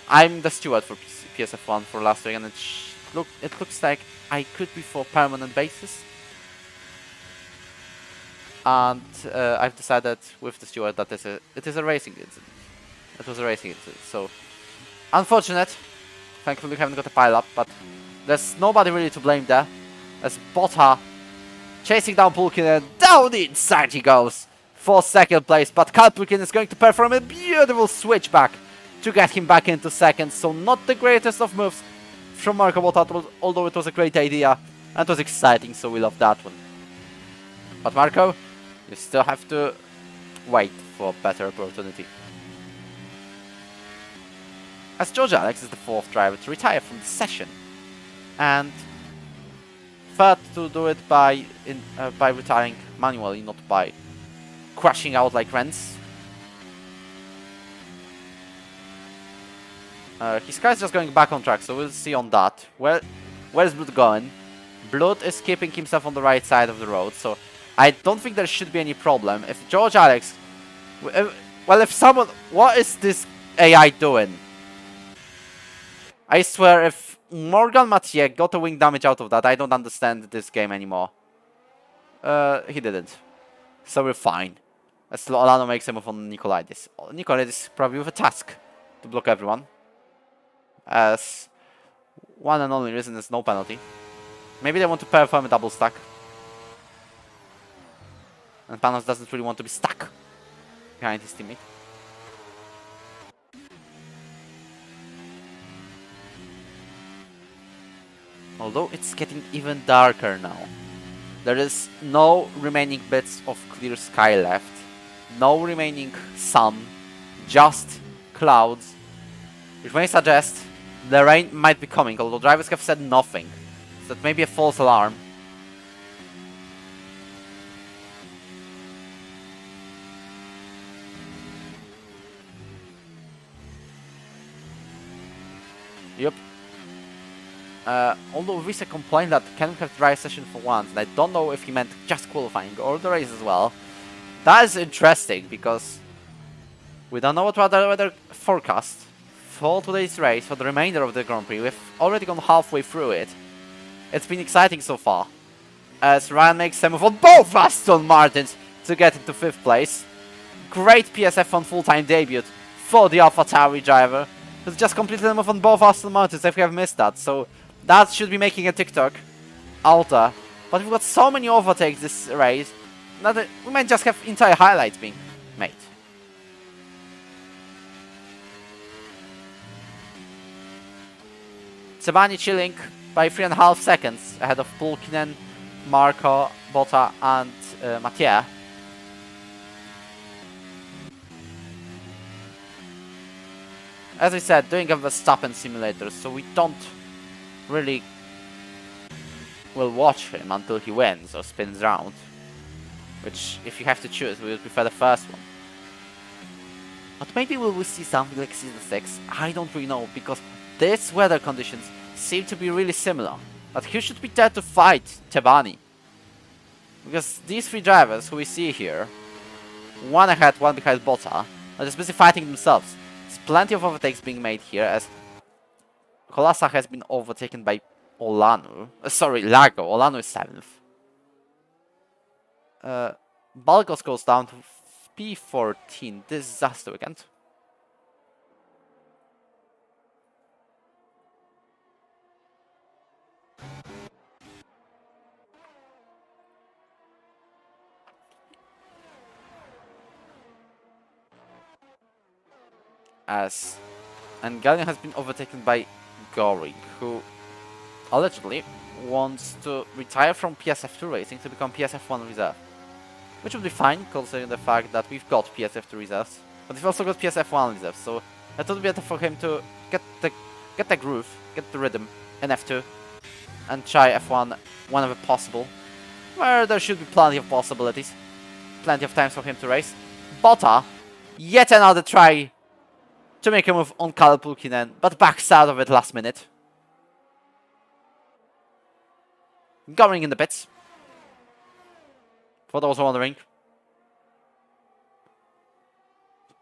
I'm the steward for PSF1 for last week, and it looks like I could be for permanent basis. And I've decided with the steward that it is a racing incident. It was a racing incident, so unfortunate. Thankfully we haven't got a pile-up, but there's nobody really to blame there. As Botta chasing down Pulkinen, down the inside he goes for second place, but Kalpulkinen is going to perform a beautiful switchback to get him back into second, so not the greatest of moves from Marco Botta, although it was a great idea and it was exciting, so we love that one. But Marco, you still have to wait for a better opportunity. As George Alex is the 4th driver to retire from the session, and 3rd to do it by retiring manually, not by crashing out like Renz. His car is just going back on track, so we'll see on that. Where's Blood going? Blood is keeping himself on the right side of the road, so I don't think there should be any problem. If George Alex... well, if someone... What is this AI doing? I swear, if Morgan Mathieu got a wing damage out of that, I don't understand this game anymore. He didn't. So we're fine. As Olano makes a move on Nikolaidis. Nikolaidis probably with a task to block everyone. As one and only reason is no penalty. Maybe they want to perform a double stack. And Panos doesn't really want to be stuck behind his teammate. Although it's getting even darker now. There is no remaining bits of clear sky left. No remaining sun. Just clouds. Which may suggest the rain might be coming, although drivers have said nothing. So that may be a false alarm. Yep. Although Visa complained that can we have dry session for once, and I don't know if he meant just qualifying or the race as well. That is interesting because we don't know what weather forecast for today's race, for the remainder of the Grand Prix. We've already gone halfway through it. It's been exciting so far. As Ryan makes a move on both Aston Martins to get into 5th place. Great PSF1 full-time debut for the AlphaTauri driver, who's just completed a move on both Aston Martins if we have missed that. So that should be making a TikTok. Alta. But we've got so many overtakes this race that we might just have entire highlights being made. Sebani chilling by 3.5 seconds ahead of Pulkinen, Marco, Botta and Mathieu. As I said, doing a Verstappen simulator, so we don't really will watch him until he wins or spins round. Which, if you have to choose, we would prefer the first one. But maybe we will see something like Season 6, I don't really know, because these weather conditions seem to be really similar. But who should be there to fight Tebani? Because these 3 drivers who we see here, one ahead, one behind Botta, are just busy fighting themselves. There's plenty of overtakes being made here, as Kolasa has been overtaken by Olano. Sorry, Lago. Olano is 7th. Balgos goes down to P14. Disaster weekend. And Gallion has been overtaken by Goring, who allegedly wants to retire from PSF2 racing to become PSF1 reserve. Which would be fine, considering the fact that we've got PSF2 reserves, but we've also got PSF1 reserves, so it would be better for him to get the groove, get the rhythm in F2, and try F1 whenever possible, where there should be plenty of possibilities, plenty of times for him to race. Botta, yet another try to make a move on Kalle Pulkkinen, but backs out of it last minute. Going in the pits. For those wondering.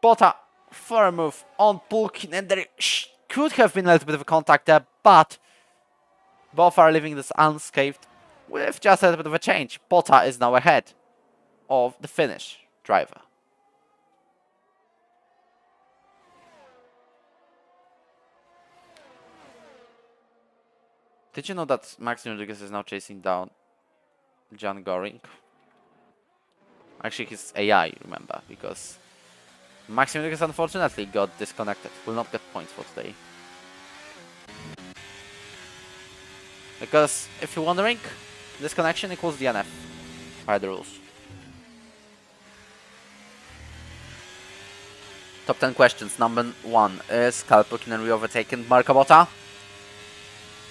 Botta for a move on Pulkkinen. There could have been a little bit of a contact there, but both are leaving this unscathed with just a little bit of a change. Botta is now ahead of the Finnish driver. Did you know that Maxim Rodriguez is now chasing down Jan Goring? Actually, he's AI, remember, because Maxim Rodriguez unfortunately got disconnected. Will not get points for today. Because, if you're wondering, disconnection equals DNF by the rules. Top 10 questions. Number 1. Is Kalle Pulkkinen re-overtaken Marco Botta?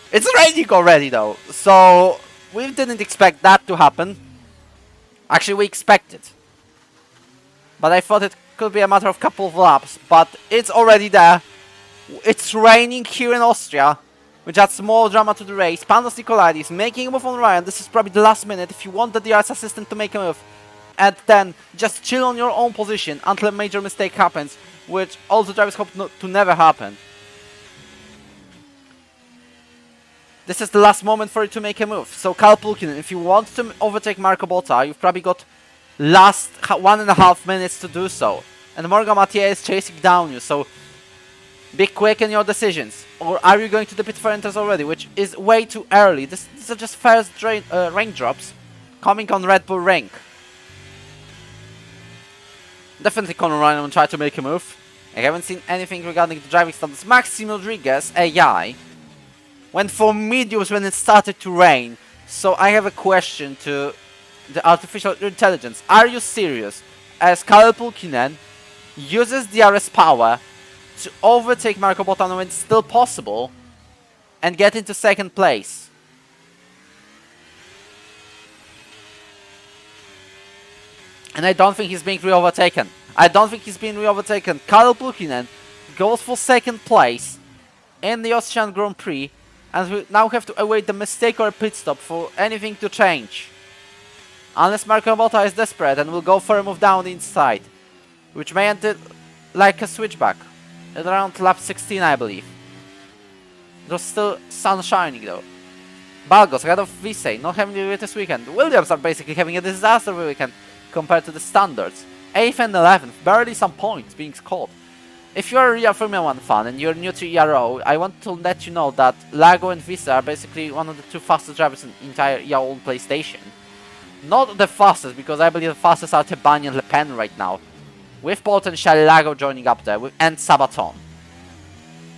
It's raining already though, so we didn't expect that to happen. Actually, we expected. But I thought it could be a matter of couple of laps, but it's already there. It's raining here in Austria, which adds more drama to the race. Panos Nikolaidis making a move on Ryan. This is probably the last minute if you want the DRS assistant to make a move. And then just chill on your own position until a major mistake happens, which all the drivers hope to never happen. This is the last moment for you to make a move. So Kalle Pulkkinen, if you want to overtake Marco Botta, you've probably got last 1.5 minutes to do so. And Morgan Mathieu is chasing down you, so be quick in your decisions. Or are you going to the pit for enters already, which is way too early. These are just first raindrops coming on Red Bull Ring. Definitely Conor Ryan will try to make a move. I haven't seen anything regarding the driving standards. Maxim Rodriguez, AI, went for mediums when it started to rain. So I have a question to the artificial intelligence. Are you serious? As Kalle Pulkkinen uses DRS power to overtake Marco Botta when it's still possible and get into second place. And I don't think he's being re-overtaken. I don't think he's being re-overtaken. Kalle Pulkkinen goes for second place in the Austrian Grand Prix. And we now have to await the mistake or a pit stop for anything to change. Unless Marco Botta is desperate and will go for a move down the inside. Which may end it like a switchback. At around lap 16, I believe. There's still sun shining though. Balgos ahead of Visey, not having the greatest weekend. Williams are basically having a disaster weekend compared to the standards. 8th and 11th, barely some points being scored. If you're a real Formula 1 fan and you're new to Ero, I want to let you know that Lago and Visa are basically one of the 2 fastest drivers in the entire Ero on PlayStation. Not the fastest, because I believe the fastest are Tebani and Le Pen right now. With potentially Lago joining up there, and Sabaton.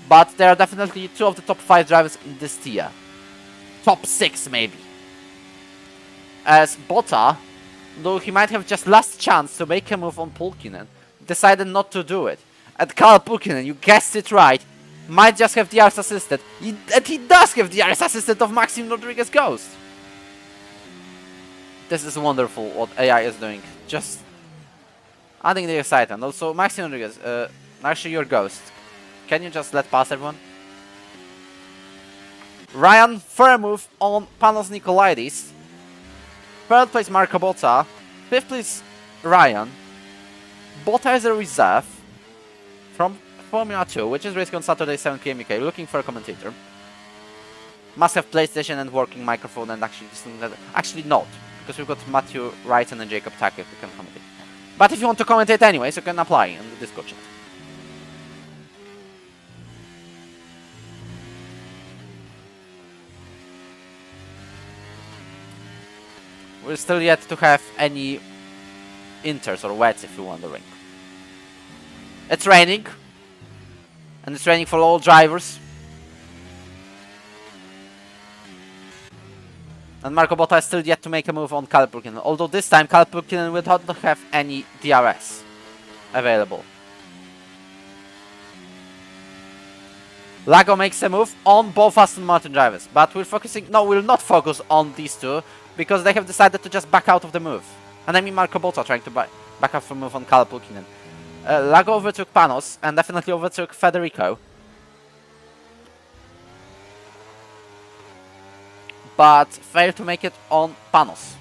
But they are definitely 2 of the top 5 drivers in this tier. Top 6 maybe. As Botta, though he might have just last chance to make a move on Pulkkinen, decided not to do it. And Kalle Pulkkinen, you guessed it right, might just have DRS assisted. And he does have DRS assisted of Maxim Rodriguez Ghost. This is wonderful what AI is doing. Just adding the excitement. Also, Maxim Rodriguez, actually your Ghost. Can you just let pass everyone? Ryan, fair move on Panos Nikolaidis. 3rd place Marco Botta. 5th place Ryan. Botta is a reserve from Formula 2, which is racing on Saturday 7 PM UK, looking for a commentator. Must have PlayStation and working microphone and actually not, because we've got Matthew Wright and Jacob Tackett who can commentate. But if you want to commentate anyways, you can apply in the Discord chat. We're still yet to have any inters or wets, if you're wondering. It's raining, and it's raining for all drivers. And Marco Botta is still yet to make a move on Kalle Pulkkinen, although this time Kalle Pulkkinen will not have any DRS available. Lago makes a move on both Aston Martin drivers, but we'll not focus on these two, because they have decided to just back out of the move. And I mean Marco Botta trying to back out from move on Kalle Pulkkinen. Lago overtook Panos and definitely overtook Federico. But failed to make it on Panos.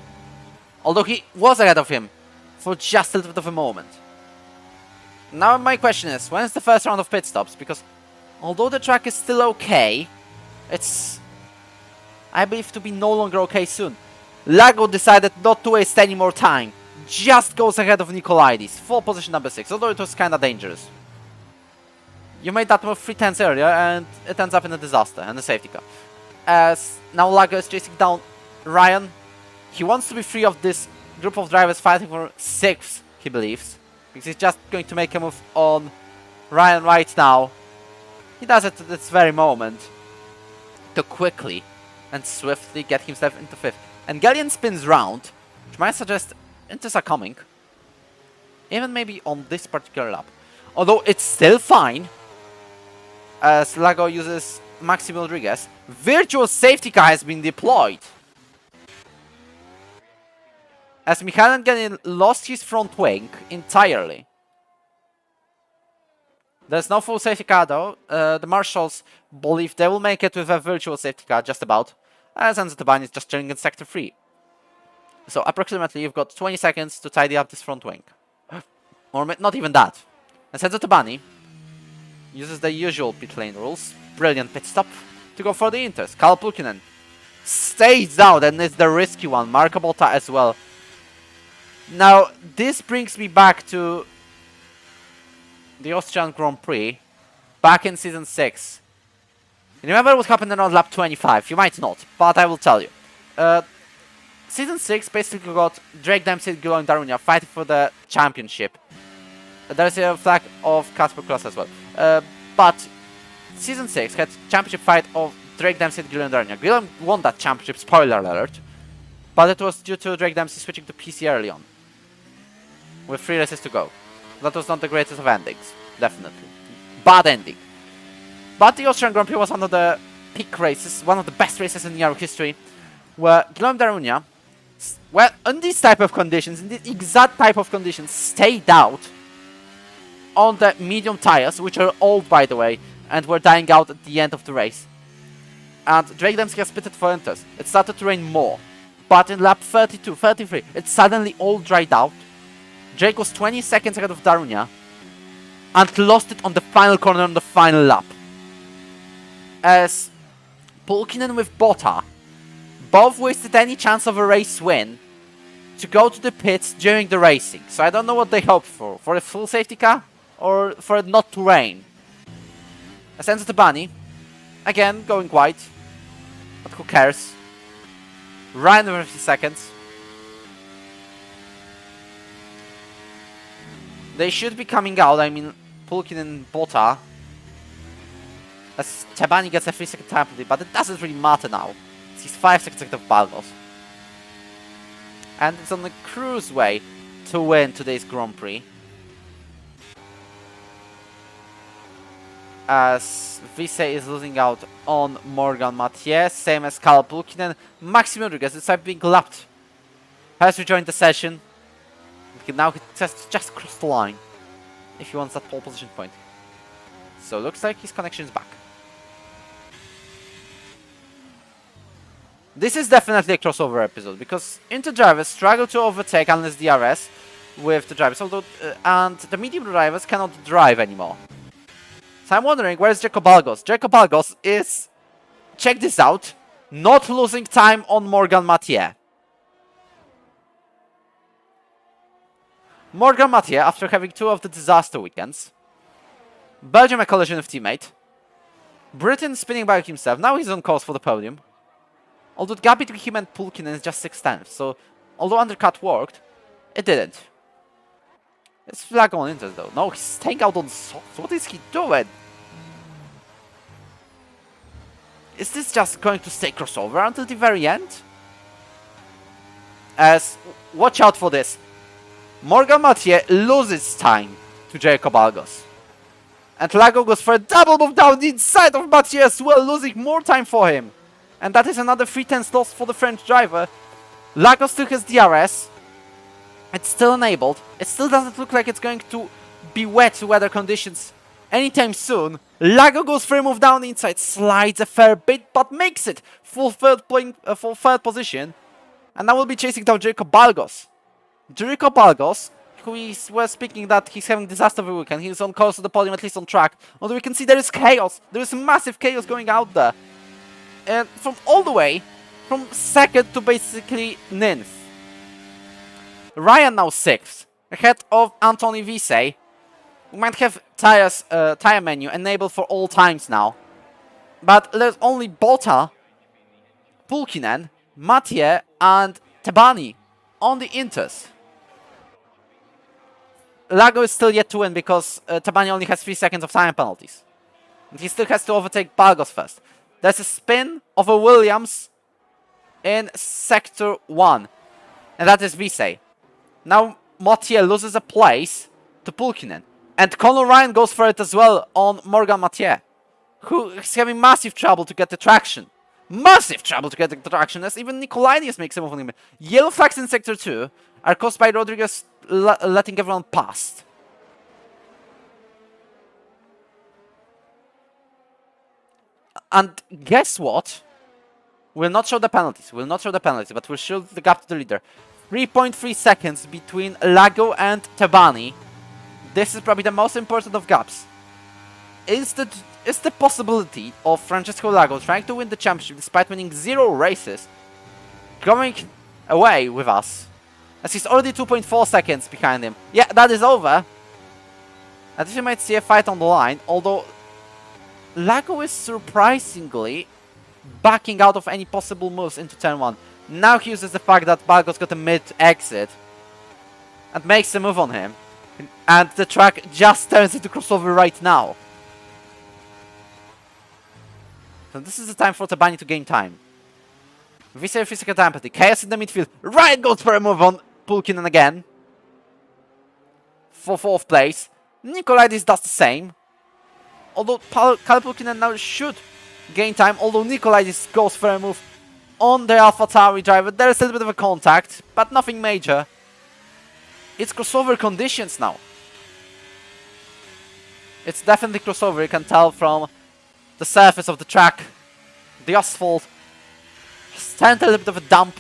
Although he was ahead of him for just a little bit of a moment. Now my question is, when is the first round of pit stops? Because although the track is still okay, it's, I believe, to be no longer okay soon. Lago decided not to waste any more time. Just goes ahead of Nicolaides for position number 6, although it was kinda dangerous. You made that move 3 times earlier and it ends up in a disaster and a safety car. As now Lago is chasing down Ryan. He wants to be free of this group of drivers fighting for 6th, he believes. Because he's just going to make a move on Ryan right now. He does it at this very moment to quickly and swiftly get himself into 5th. And Gallian spins round, which might suggest inters are coming. Even maybe on this particular lap. Although it's still fine, as Lago uses Maxime Rodriguez. Virtual safety car has been deployed. As Michael Gallian lost his front wing entirely. There's no full safety car though. The marshals believe they will make it with a virtual safety car, just about. As Enzo Tabani is just chilling in sector 3. So approximately you've got 20 seconds to tidy up this front wing. Or not even that. And Enzo Tabani uses the usual pit lane rules. Brilliant pit stop to go for the inters. Kalle Pulkkinen stays out and is the risky one. Marco Botta as well. Now, this brings me back to the Austrian Grand Prix back in Season 6. You remember what happened around lap 25? You might not, but I will tell you. Season 6 basically got Drake Dempsey and Guillaume Darunia fighting for the championship. There's a flag of Casper Kloss as well. But Season 6 had championship fight of Drake Dempsey and Guillaume Darunia. Guillaume won that championship, spoiler alert. But it was due to Drake Dempsey switching to PC early on. With 3 races to go. That was not the greatest of endings, definitely. Bad ending. But the Austrian Grand Prix was one of the peak races, one of the best races in Euro history, where Guillaume Darunia, well, in these type of conditions, in this exact type of conditions, stayed out on the medium tires, which are old by the way, and were dying out at the end of the race. And Drake Dempsey has pitted for inters. It started to rain more, but in lap 32, 33, it suddenly all dried out. Drake was 20 seconds ahead of Darunia, and lost it on the final corner on the final lap. As Pulkkinen with Botta both wasted any chance of a race win to go to the pits during the racing. So I don't know what they hoped for a full safety car or for it not to rain. As Enzo Tabani, again going wide, but who cares. Ryan over 50 seconds. They should be coming out, I mean Pulkkinen and Botta. As Tabani gets a 3-second time penalty, but it doesn't really matter now. He's 5 seconds ahead of Balgos. And it's on the cruise way to win today's Grand Prix. As Vise is losing out on Morgan Mathieu, same as Kalle Pulkkinen. Maxime Rodriguez is being lapped. Has rejoined the session. Now he just crossed the line. If he wants that pole position point. So looks like his connection is back. This is definitely a crossover episode, because Inter drivers struggle to overtake unless DRS with the drivers, although and the medium drivers cannot drive anymore. So I'm wondering, where's Jacob Balgos? Jacob Balgos is, check this out, not losing time on Morgan Mathieu. Morgan Mathieu, after having 2 of the disaster weekends. Belgium a collision of teammate. Britain spinning by himself. Now he's on course for the podium. Although the gap between him and Pulkkinen is just 6/10. So, although undercut worked, it didn't. It's flag on Inters though. No, he's staying out on softs. What is he doing? Is this just going to stay crossover until the very end? As, watch out for this. Morgan Mathieu loses time to Jacob Algos. And Lago goes for a double move down the inside of Mathieu as well, losing more time for him. And that is another 3/10 loss for the French driver. Lago still has DRS. It's still enabled. It still doesn't look like it's going to be wet weather conditions anytime soon. Lago goes for a move down the inside, slides a fair bit, but makes it full third position. And now we'll be chasing down Jacob Algos. Jacob Algos, who was speaking that he's having disaster every weekend. He's on course to the podium, at least on track. Although we can see there is chaos. There is massive chaos going out there. And from all the way, from 2nd to basically 9th. Ryan now 6th, ahead of Anthony Vise. We might have tire menu enabled for all times now. But there's only Botta, Pulkkinen, Mathieu and Tabani on the Inters. Lago is still yet to win because Tabani only has 3 seconds of time penalties. And he still has to overtake Balgos first. There's a spin of a Williams in Sector 1. And that is Vise. Now Mathieu loses a place to Pulkkinen. And Conor Ryan goes for it as well on Morgan Mathieu, who is having massive trouble to get the traction. Massive trouble to get the traction, as even Nicolaides makes a move on him. Yellow flags in Sector 2 are caused by Rodriguez letting everyone past. And guess what? We'll not show the penalties. We'll not show the penalties, but we'll show the gap to the leader. 3.3 seconds between Lago and Tabani. This is probably the most important of gaps. Is the possibility of Francesco Lago trying to win the championship despite winning 0 races going away with us? As he's already 2.4 seconds behind him. Yeah, that is over. I think we might see a fight on the line, although Lago is surprisingly backing out of any possible moves into turn 1. Now he uses the fact that Balgos got a mid-exit and makes a move on him. And the track just turns into crossover right now. So this is the time for Tabani to gain time. Visa 3-second empathy. Chaos in the midfield. Ryan goes for a move on Pulkkinen again. For 4th place. Nicolaides does the same. Although Kalle Pulkkinen now should gain time. Although Nicolaides goes for a move on the AlphaTauri driver. There is a little bit of a contact, but nothing major. It's crossover conditions now. It's definitely crossover. You can tell from the surface of the track. The asphalt. Stand a little bit of a dump.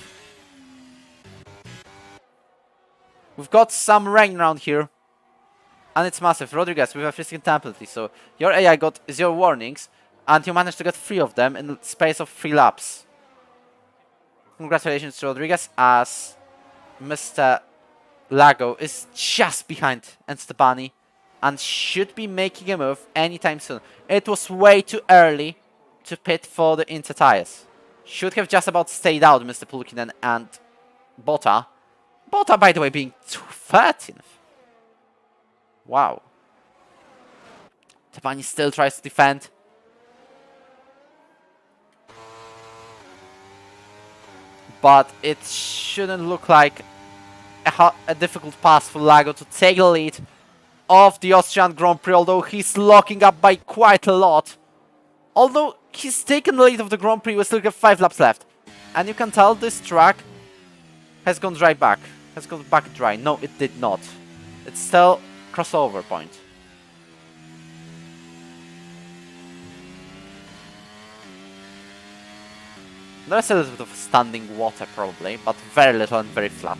We've got some rain around here. And it's massive. Rodriguez with a 3-second penalty. So your AI got 0 warnings. And you managed to get 3 of them in the space of 3 laps. Congratulations to Rodriguez, as Mr. Lago is just behind Estebanni and should be making a move anytime soon. It was way too early to pit for the Inter tires. Should have just about stayed out, Mr. Pulkkinen and Botta. Botta, by the way, being 13th. Wow. Tabani still tries to defend. But it shouldn't look like a difficult pass for Lago to take the lead of the Austrian Grand Prix, although he's locking up by quite a lot. Although he's taken the lead of the Grand Prix, we still have 5 laps left. And you can tell this track has gone dry back. Has gone back dry. No, it did not. It's still crossover point. There's a little bit of standing water probably, but very little and very flat.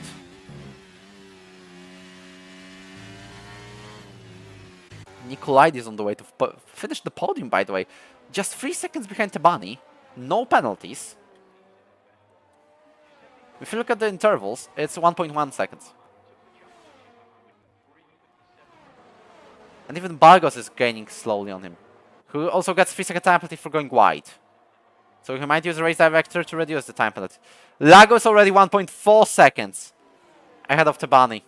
Nicolaides on the way to finish the podium, by the way. Just 3 seconds behind Tabani. No penalties. If you look at the intervals, it's 1.1 seconds. And even Balgos is gaining slowly on him. Who also gets 3-second time penalty for going wide. So he might use a race director to reduce the time penalty. Lagos already 1.4 seconds ahead of Tabani.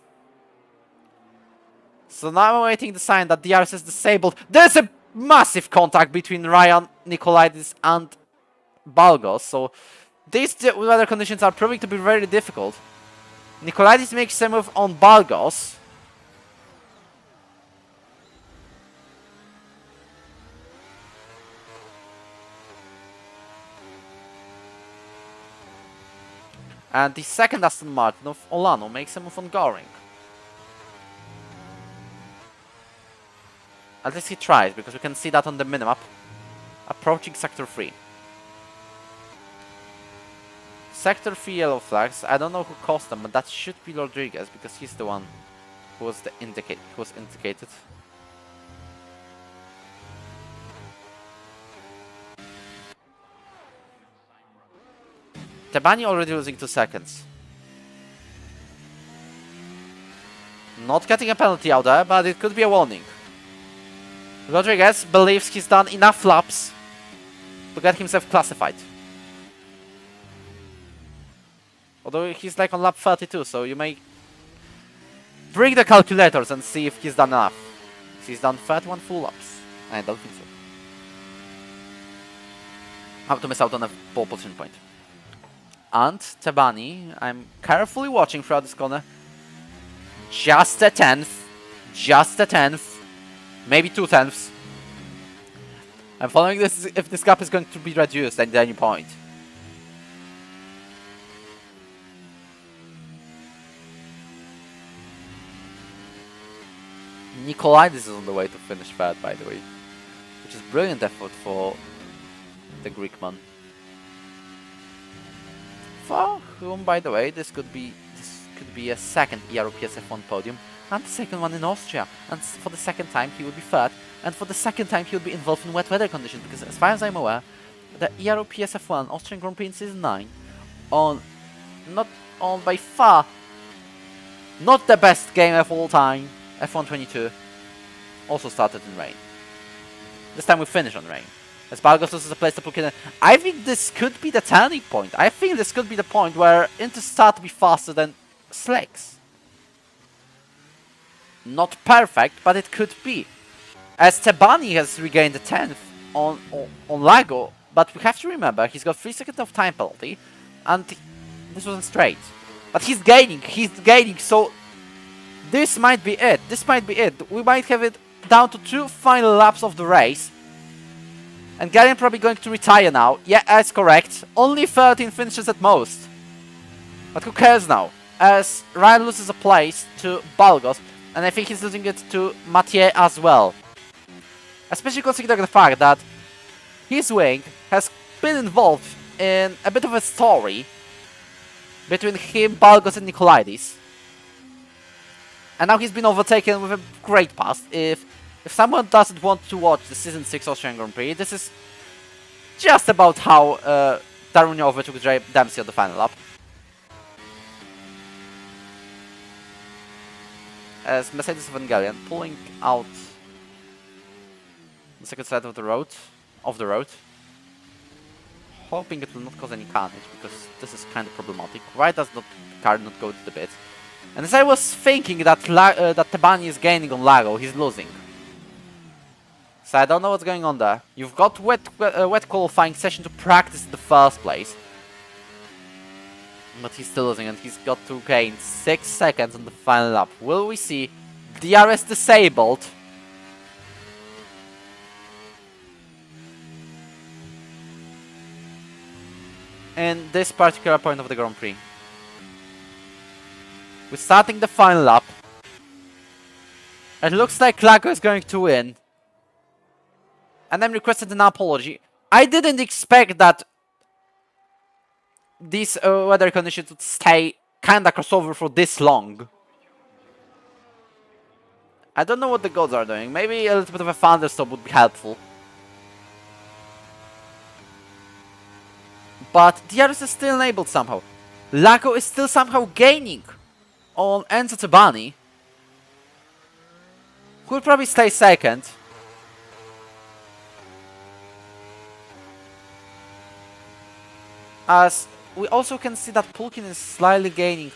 So now I'm waiting the sign that DRS is disabled. There's a massive contact between Ryan, Nicolaides and Balgos. So these weather conditions are proving to be very difficult. Nicolaides makes a move on Balgos. And the second Aston Martin of Olano makes a move on Goring. At least he tries, because we can see that on the minimap. Approaching Sector 3. Sector 3 yellow flags. I don't know who caused them, but that should be Rodriguez, because he's the one who was indicated. Tabani already losing 2 seconds. Not getting a penalty out there, but it could be a warning. Rodriguez believes he's done enough laps to get himself classified. Although he's like on lap 32, so you may bring the calculators and see if he's done enough. He's done 31 full laps. I don't think so. How to miss out on a pole position point. And Tabani, I'm carefully watching throughout this corner. Just a tenth. Just a tenth. Maybe 2/10. I'm following this if this gap is going to be reduced at any point. Nicolaides is on the way to finish third, by the way. Which is brilliant effort for the Greek man. For whom, by the way, this could be a second Ero F1 podium. And the second one in Austria. And for the second time he will be third. And for the second time he will be involved in wet weather conditions. Because as far as I'm aware, the Ero F1 Austrian Grand Prix in Season 9 by far not the best game of all time, F1 22, also started in rain. This time we finish on rain. As Balgos loses a place to Pukinen. I think this could be the turning point. I think this could be the point where Inter start to be faster than Slicks. Not perfect, but it could be. As Tabani has regained the 10th on Lago, but we have to remember he's got 3 seconds of time penalty, and this wasn't straight. But he's gaining, so this might be it. This might be it. We might have it down to 2 final laps of the race. And Garen probably going to retire now. Yeah, that's correct. Only 13 finishes at most. But who cares now? As Ryan loses a place to Balgos, and I think he's losing it to Mathieu as well. Especially considering the fact that his wing has been involved in a bit of a story between him, Balgos and Nicolaides. And now he's been overtaken with a great pass. If someone doesn't want to watch the Season 6 Austrian Grand Prix, this is just about how Darwin overtook Dempsey on the final lap. As Mercedes Evangelion pulling out the second side of the road, hoping it will not cause any carnage, because this is kind of problematic. Why does the car not go to the pits? And as I was thinking that Tabani is gaining on Lago, he's losing. So I don't know what's going on there. You've got wet qualifying session to practice in the first place. But he's still losing, and he's got to gain 6 seconds on the final lap. Will we see DRS disabled? In this particular point of the Grand Prix. We're starting the final lap. It looks like Lago is going to win. And I'm requesting an apology. I didn't expect that these weather conditions would stay kinda crossover for this long. I don't know what the gods are doing. Maybe a little bit of a thunderstorm would be helpful. But DRS is still enabled somehow. Lago is still somehow gaining on Enzo Tabani, Who'll probably stay second. As we also can see that Pulkin is slightly gaining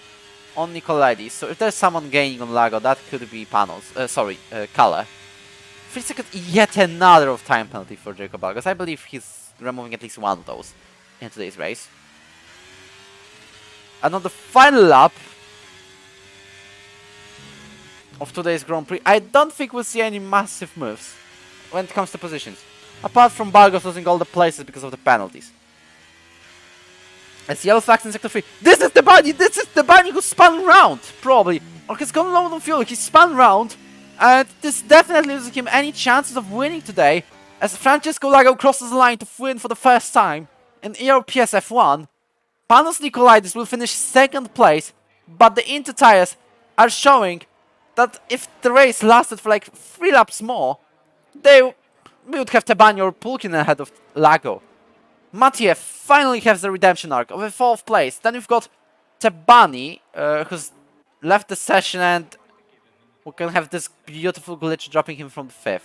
on Nicolaides. So if there's someone gaining on Lago, that could be Kalle. 3 seconds, yet another of time penalty for Jacob Algas. I believe he's removing at least one of those in today's race. And on the final lap of today's Grand Prix, I don't think we'll see any massive moves when it comes to positions. Apart from Balgos losing all the places because of the penalties. As yellow flags in Sector 3. This is the bunny! This is the bunny who spun round! Probably. Or he's gone low on fuel. He spun round. And this definitely loses him any chances of winning today. As Francesco Lago crosses the line to win for the first time in Ero F1. Panos Nicolaides will finish second place. But the Inter tires are showing that if the race lasted for like 3 laps more, we would have Tabani or Pulkin ahead of Lago. Matiev finally has the redemption arc of a 4th place. Then we've got Tabani, who's left the session, and we can have this beautiful glitch dropping him from 5th.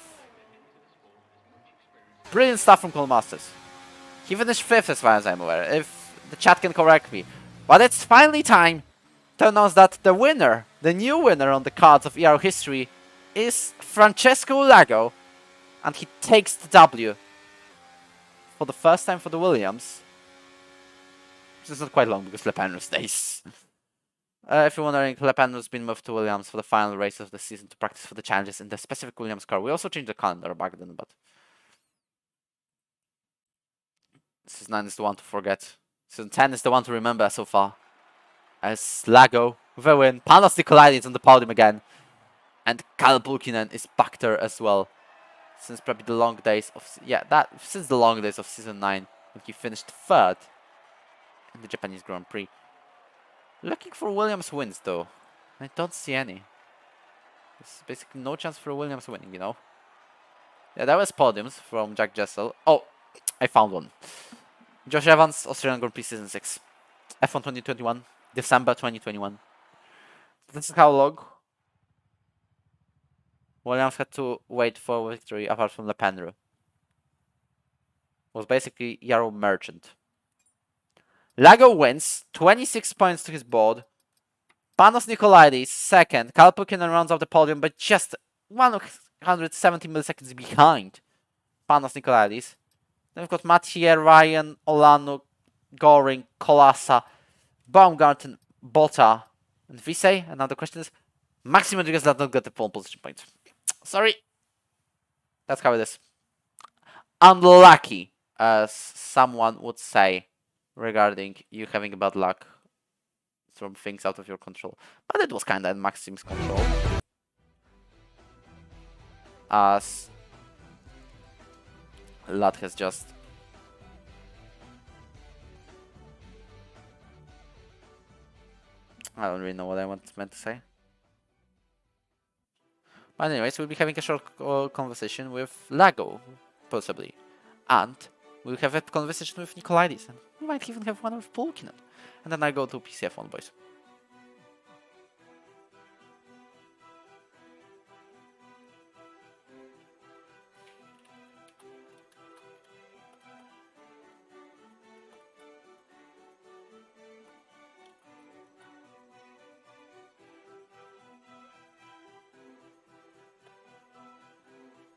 Brilliant stuff from Colmasters. He finished 5th as far as I'm aware, if the chat can correct me. But it's finally time to announce that the winner, the new winner on the cards of ER history, is Francesco Lago. And he takes the W. For the first time for the Williams. Which is not quite long because Lepandro stays. If you're wondering, Lepandro's been moved to Williams for the final race of the season to practice for the challenges in the specific Williams car. We also changed the calendar back then, but Season 9 is the one to forget. Season 10 is the one to remember so far. As Lago with a win. Panos Nicolaides on the podium again. And Kalle Pulkkinen is back there as well. Since probably the long days of since the long days of Season 9, when he finished 3rd in the Japanese Grand Prix. Looking for Williams wins though. I don't see any. There's basically no chance for Williams winning, you know. Yeah, that was podiums from Jack Jessel. Oh, I found one. Josh Evans, Austrian Grand Prix Season 6. F1 2021, December 2021. This is how long Williams had to wait for victory apart from Lepandro. Was basically Yarrow Merchant. Lago wins, 26 points to his board. Panos Nicolaides second. Kalle Pulkkinen rounds off the podium, but just 170 milliseconds behind Panos Nicolaides. Then we've got Mathieu, Ryan, Olano, Goring, Kolasa, Baumgarten, Botta, and Visey. And now the question is, Maxime Rodriguez does not get the pole position point. Sorry. That's how it is. Unlucky, as someone would say, regarding you having bad luck from things out of your control. But it was kind of in Maxime's control. As Lat has just I don't really know what I meant to say. But anyways, we'll be having a short conversation with Lago, possibly. And we'll have a conversation with Nicolaides. And we might even have one with Pulkkinen. And then I go to PCF1, boys.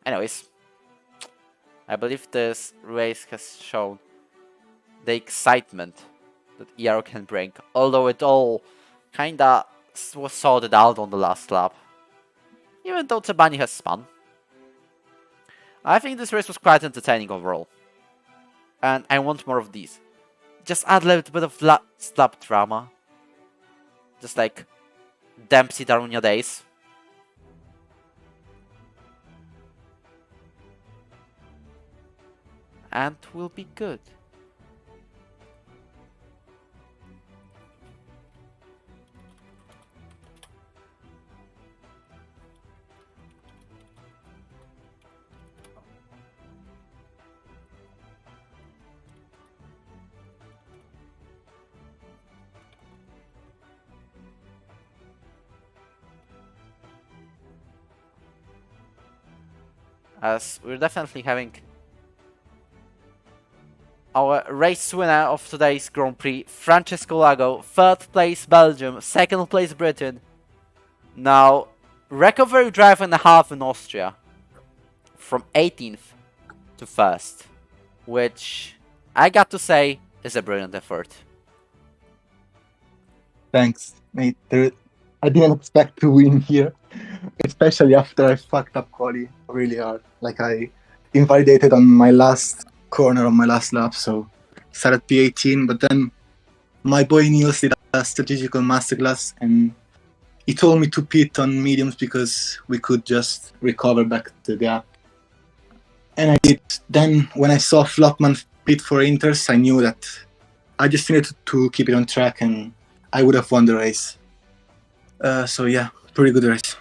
Anyways, I believe this race has shown the excitement that ERO can bring, although it all kinda was sorted out on the last lap. Even though Tabani has spun. I think this race was quite entertaining overall. And I want more of these. Just add a little bit of last lap drama. Just like Dempsey Darunia days. And we'll be good. as we're definitely having our race winner of today's Grand Prix, Francesco Lago, 3rd place Belgium, 2nd place Britain. Now, recovery drive and a half in Austria, from 18th to 1st, which I got to say is a brilliant effort. Thanks, mate. I didn't expect to win here, especially after I fucked up quali really hard. Like I invalidated on my last corner on my last lap, so started P18. But then my boy Niels did a strategical masterclass, and he told me to pit on mediums because we could just recover back the gap. And I did. Then when I saw Flopman pit for Inters, I knew that I just needed to keep it on track, and I would have won the race. So yeah, pretty good race.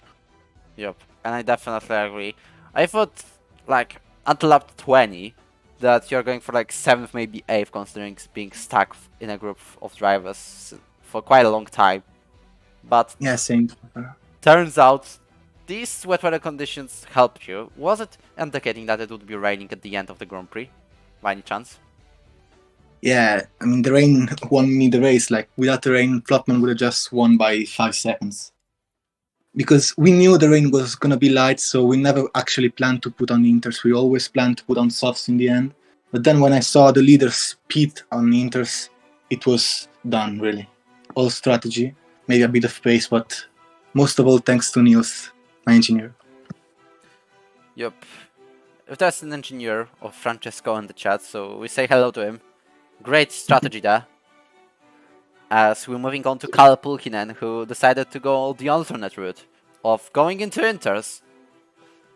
Yep, and I definitely agree. I thought, like, until lap 20, that you're going for like 7th, maybe 8th, considering being stuck in a group of drivers for quite a long time. But yeah, same. Turns out, these wet weather conditions helped you. Was it indicating that it would be raining at the end of the Grand Prix, by any chance? Yeah, I mean, the rain won me the race. Like, without the rain, Flopman would have just won by 5 seconds. Because we knew the rain was going to be light, so we never actually planned to put on Inters. We always planned to put on softs in the end. But then when I saw the leaders pit on Inters, it was done, really. All strategy, maybe a bit of pace, but most of all thanks to Niels, my engineer. Yep. If there's an engineer of Francesco in the chat, so we say hello to him. Great strategy there. As we're moving on to Kalle Pulkkinen, who decided to go the alternate route of going into Inters,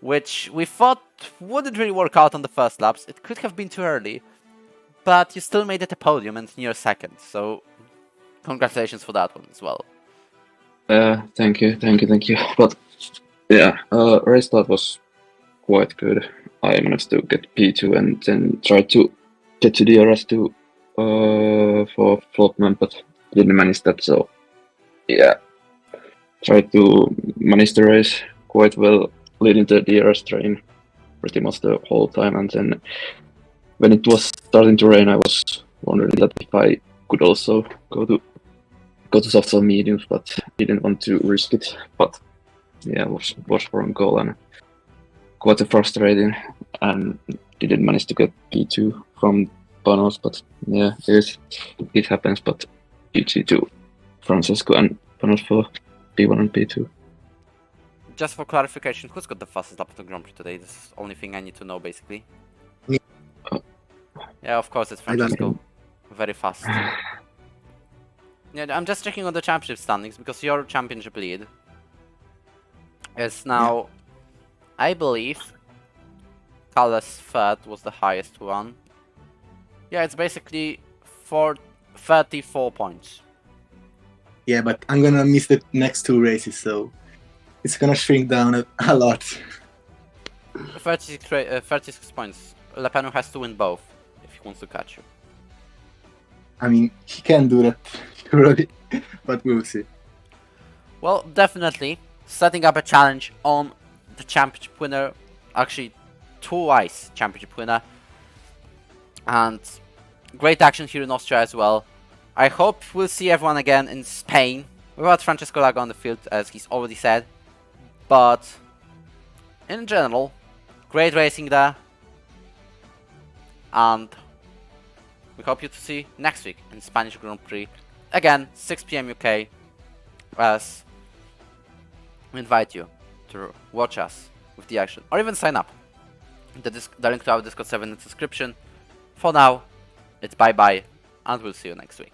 which we thought wouldn't really work out on the first laps. It could have been too early, but you still made it a podium and near 2nd, so congratulations for that one as well. Thank you. But yeah, race start was quite good. I managed to get P2 and then tried to get to DRS2 for Flopman, but didn't manage that. So yeah, tried to manage the race quite well, leading the DRS train pretty much the whole time. And then when it was starting to rain, I was wondering that if I could also go to softs or mediums, but didn't want to risk it. But yeah, was wrong call and quite frustrating, and didn't manage to get P2 from Panos. But yeah, it happens. But GG to Francesco and Panos for P1 and P2. Just for clarification, who's got the fastest lap of the Grand Prix today? This is the only thing I need to know, basically. Me. Yeah, of course, it's Francesco. Very fast. Yeah, I'm just checking on the championship standings, because your championship lead is now, I believe, Kalle's 3rd was the highest one. Yeah, it's basically 34 points. Yeah, but I'm gonna miss the next 2 races, so it's gonna shrink down a lot. 36 points. Lepenu has to win both if he wants to catch you. I mean, he can do that, surely, but we'll see. Well, definitely setting up a challenge on the championship winner, actually twice championship winner, and great action here in Austria as well. I hope we'll see everyone again in Spain without Francesco Lago on the field, as he's already said, but in general, great racing there, and we hope you to see next week in Spanish Grand Prix, again 6 PM UK, as we invite you to watch us with the action, or even sign up. The link to our Discord server in the description. For now, it's bye bye, and we'll see you next week.